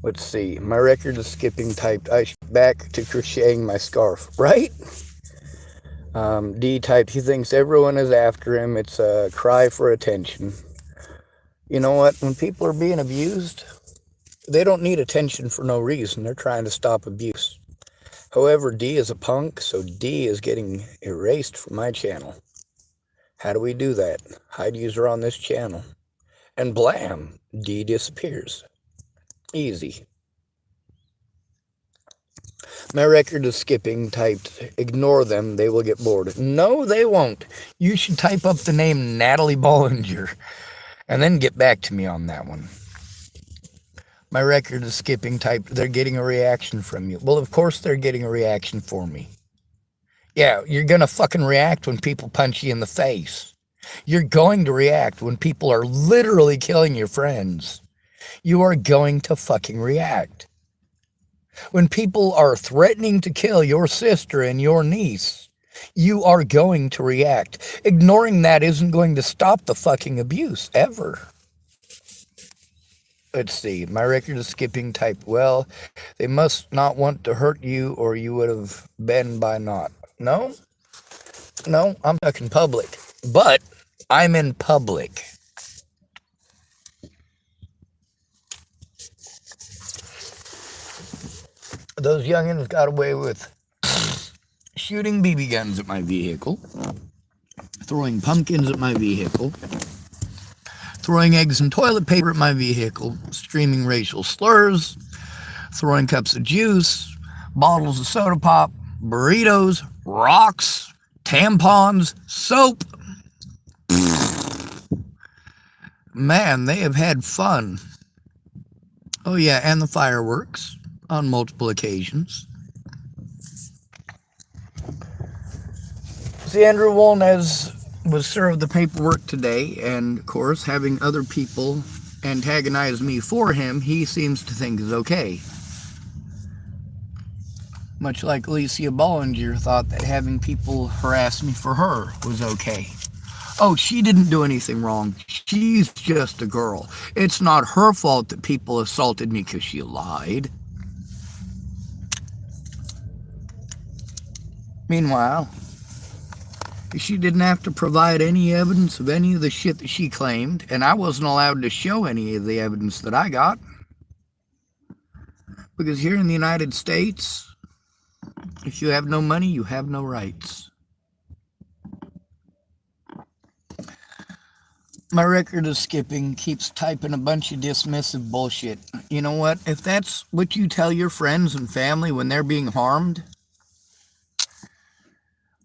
Speaker 1: Let's see. My record is skipping typed. I should back to crocheting my scarf. Right? D typed. He thinks everyone is after him. It's a cry for attention. You know what? When people are being abused, they don't need attention for no reason. They're trying to stop abuse. However, D is a punk, so D is getting erased from my channel. How do we do that? Hide user on this channel. And blam, D disappears. Easy. My record is skipping typed. Ignore them, they will get bored. No, they won't. You should type up the name Natalie Bollinger and then get back to me on that one. My record is skipping type. They're getting a reaction from you. Well, of course they're getting a reaction for me. Yeah, you're going to fucking react when people punch you in the face. You're going to react when people are literally killing your friends. You are going to fucking react. When people are threatening to kill your sister and your niece, you are going to react. Ignoring that isn't going to stop the fucking abuse, ever. Let's see, my record is skipping type. Well, they must not want to hurt you or you would have been by not. No, I'm stuck in public. But I'm in public. Those youngins got away with shooting BB guns at my vehicle, throwing pumpkins at my vehicle, throwing eggs and toilet paper at my vehicle, screaming racial slurs, throwing cups of juice, bottles of soda pop, burritos, rocks, tampons, soap. Man, they have had fun. Oh yeah, and the fireworks on multiple occasions. See, Andrew Wolnez was served the paperwork today, and of course, having other people antagonize me for him, he seems to think is okay. Much like Alicia Bollinger thought that having people harass me for her was okay. Oh, she didn't do anything wrong. She's just a girl. It's not her fault that people assaulted me because she lied. Meanwhile, she didn't have to provide any evidence of any of the shit that she claimed, and I wasn't allowed to show any of the evidence that I got. Because here in the United States, if you have no money, you have no rights. My record of skipping keeps typing a bunch of dismissive bullshit. You know what? If that's what you tell your friends and family when they're being harmed,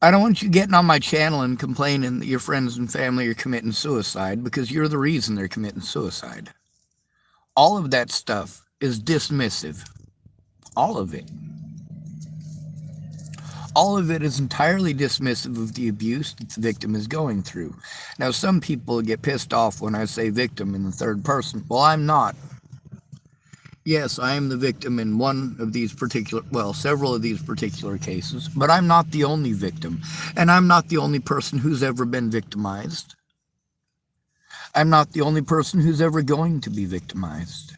Speaker 1: I don't want you getting on my channel and complaining that your friends and family are committing suicide, because you're the reason they're committing suicide. All of that stuff is dismissive. All of it. All of it is entirely dismissive of the abuse that the victim is going through. Now, some people get pissed off when I say victim in the third person. Well, I'm not. Yes, I am the victim in one of these particular, well, several of these particular cases, but I'm not the only victim, and I'm not the only person who's ever been victimized. I'm not the only person who's ever going to be victimized.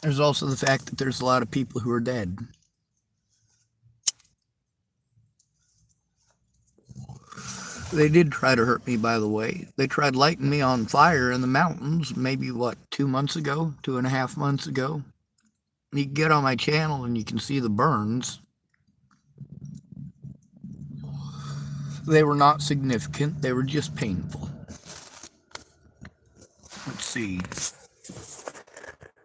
Speaker 1: There's also the fact that there's a lot of people who are dead. They did try to hurt me, by the way. They tried lighting me on fire in the mountains, maybe, 2 months ago, 2.5 months ago. You can get on my channel and you can see the burns. They were not significant, they were just painful. Let's see.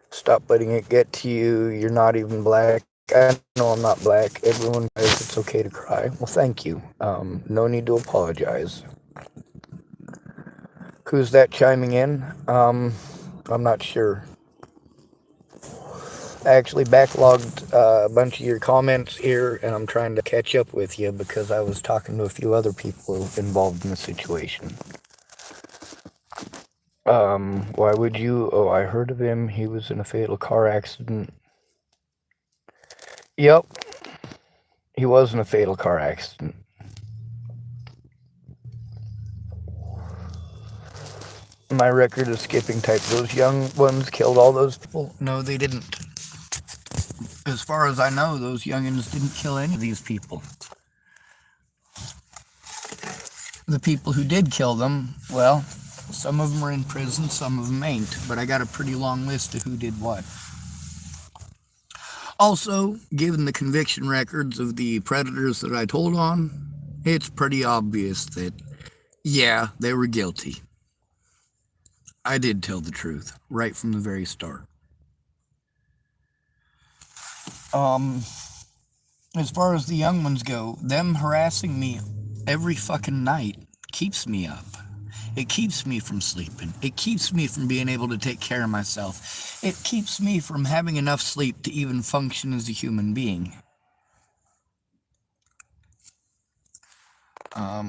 Speaker 1: Stop letting it get to you. You're not even black. I know I'm not black. Everyone says it's okay to cry. Well, thank you. No need to apologize. Who's that chiming in? I'm not sure. I actually backlogged a bunch of your comments here, and I'm trying to catch up with you because I was talking to a few other people involved in the situation. Why would you? Oh, I heard of him. He was in a fatal car accident. Yep. He was in a fatal car accident. My record of skipping type. Those young ones killed all those people? No, they didn't. As far as I know, those youngins didn't kill any of these people. The people who did kill them, well, some of them are in prison, some of them ain't. But I got a pretty long list of who did what. Also, given the conviction records of the predators that I told on, it's pretty obvious that, yeah, they were guilty. I did tell the truth, right from the very start. As far as the young ones go, them harassing me every fucking night keeps me up. It keeps me from sleeping. It keeps me from being able to take care of myself. It keeps me from having enough sleep to even function as a human being.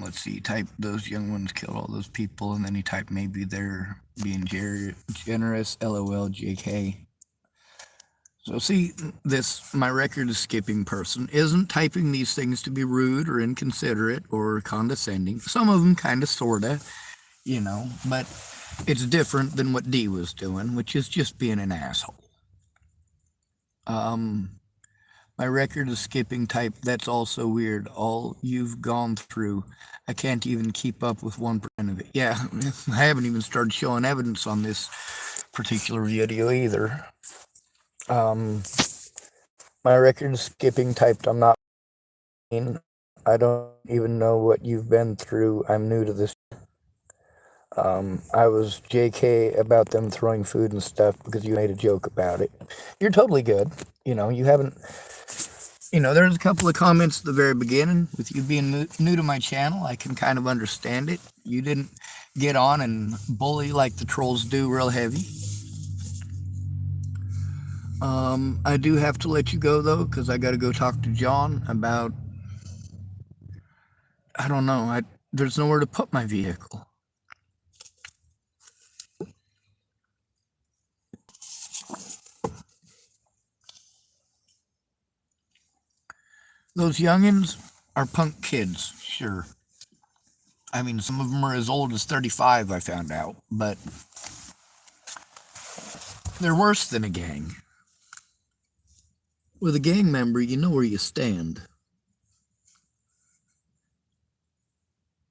Speaker 1: Let's see, type those young ones killed all those people, and then he typed maybe they're being generous, LOL, JK. So see, this, my record is skipping person, isn't typing these things to be rude or inconsiderate or condescending. Some of them kind of, sort of, you know, but it's different than what D was doing, which is just being an asshole. My record is skipping type, that's also weird. All you've gone through, I can't even keep up with 1% of it. Yeah, I haven't even started showing evidence on this particular video either. My record is skipping typed, I'm not mean. I don't even know what you've been through. I'm new to this. I was JK about them throwing food and stuff because you made a joke about it. You're totally good. You know, you haven't, you know, there's a couple of comments at the very beginning with you being new to my channel. I can kind of understand it. You didn't get on and bully like the trolls do real heavy. I do have to let you go though, because I got to go talk to John about, I don't know, there's nowhere to put my vehicle. Those youngins are punk kids, sure. I mean, some of them are as old as 35, I found out, but they're worse than a gang. With a gang member, you know where you stand.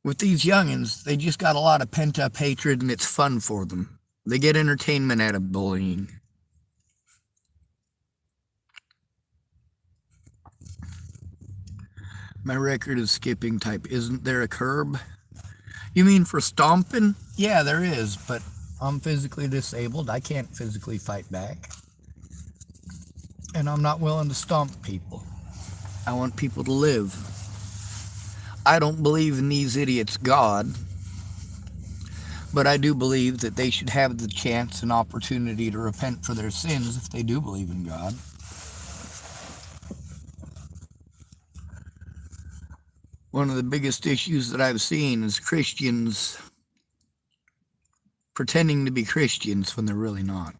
Speaker 1: With these youngins, they just got a lot of pent-up hatred and it's fun for them. They get entertainment out of bullying. My record is skipping type. Isn't there a curb? You mean for stomping? Yeah, there is, but I'm physically disabled. I can't physically fight back. And I'm not willing to stomp people. I want people to live. I don't believe in these idiots' God, but I do believe that they should have the chance and opportunity to repent for their sins if they do believe in God. One of the biggest issues that I've seen is Christians pretending to be Christians when they're really not.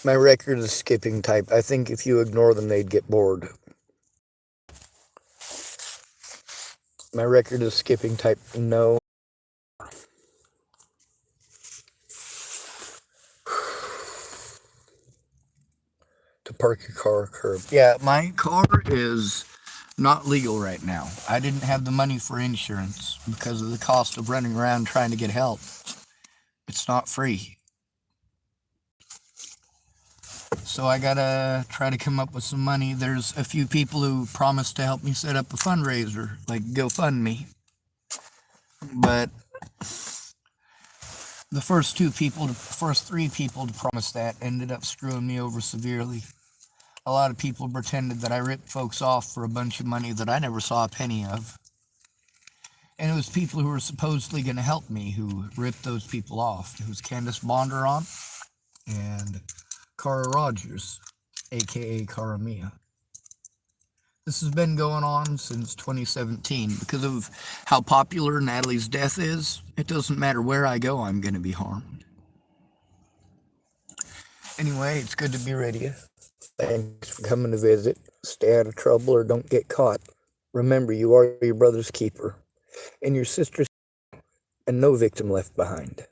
Speaker 1: My record is skipping type. I think if you ignore them, they'd get bored. My record is skipping type. No. To park your car curb. Yeah, my car is not legal right now. I didn't have the money for insurance because of the cost of running around trying to get help. It's not free. So I gotta try to come up with some money. There's a few people who promised to help me set up a fundraiser, like GoFundMe. But the first three people to promise that ended up screwing me over severely. A lot of people pretended that I ripped folks off for a bunch of money that I never saw a penny of. And it was people who were supposedly going to help me who ripped those people off. It was Candace Bondurant and Cara Rogers, aka Cara Mia. This has been going on since 2017. Because of how popular Natalie's death is, it doesn't matter where I go, I'm going to be harmed. Anyway, it's good to be with you. Thanks for coming to visit. Stay out of trouble or don't get caught. Remember, you are your brother's keeper and your sister's, and no victim left behind.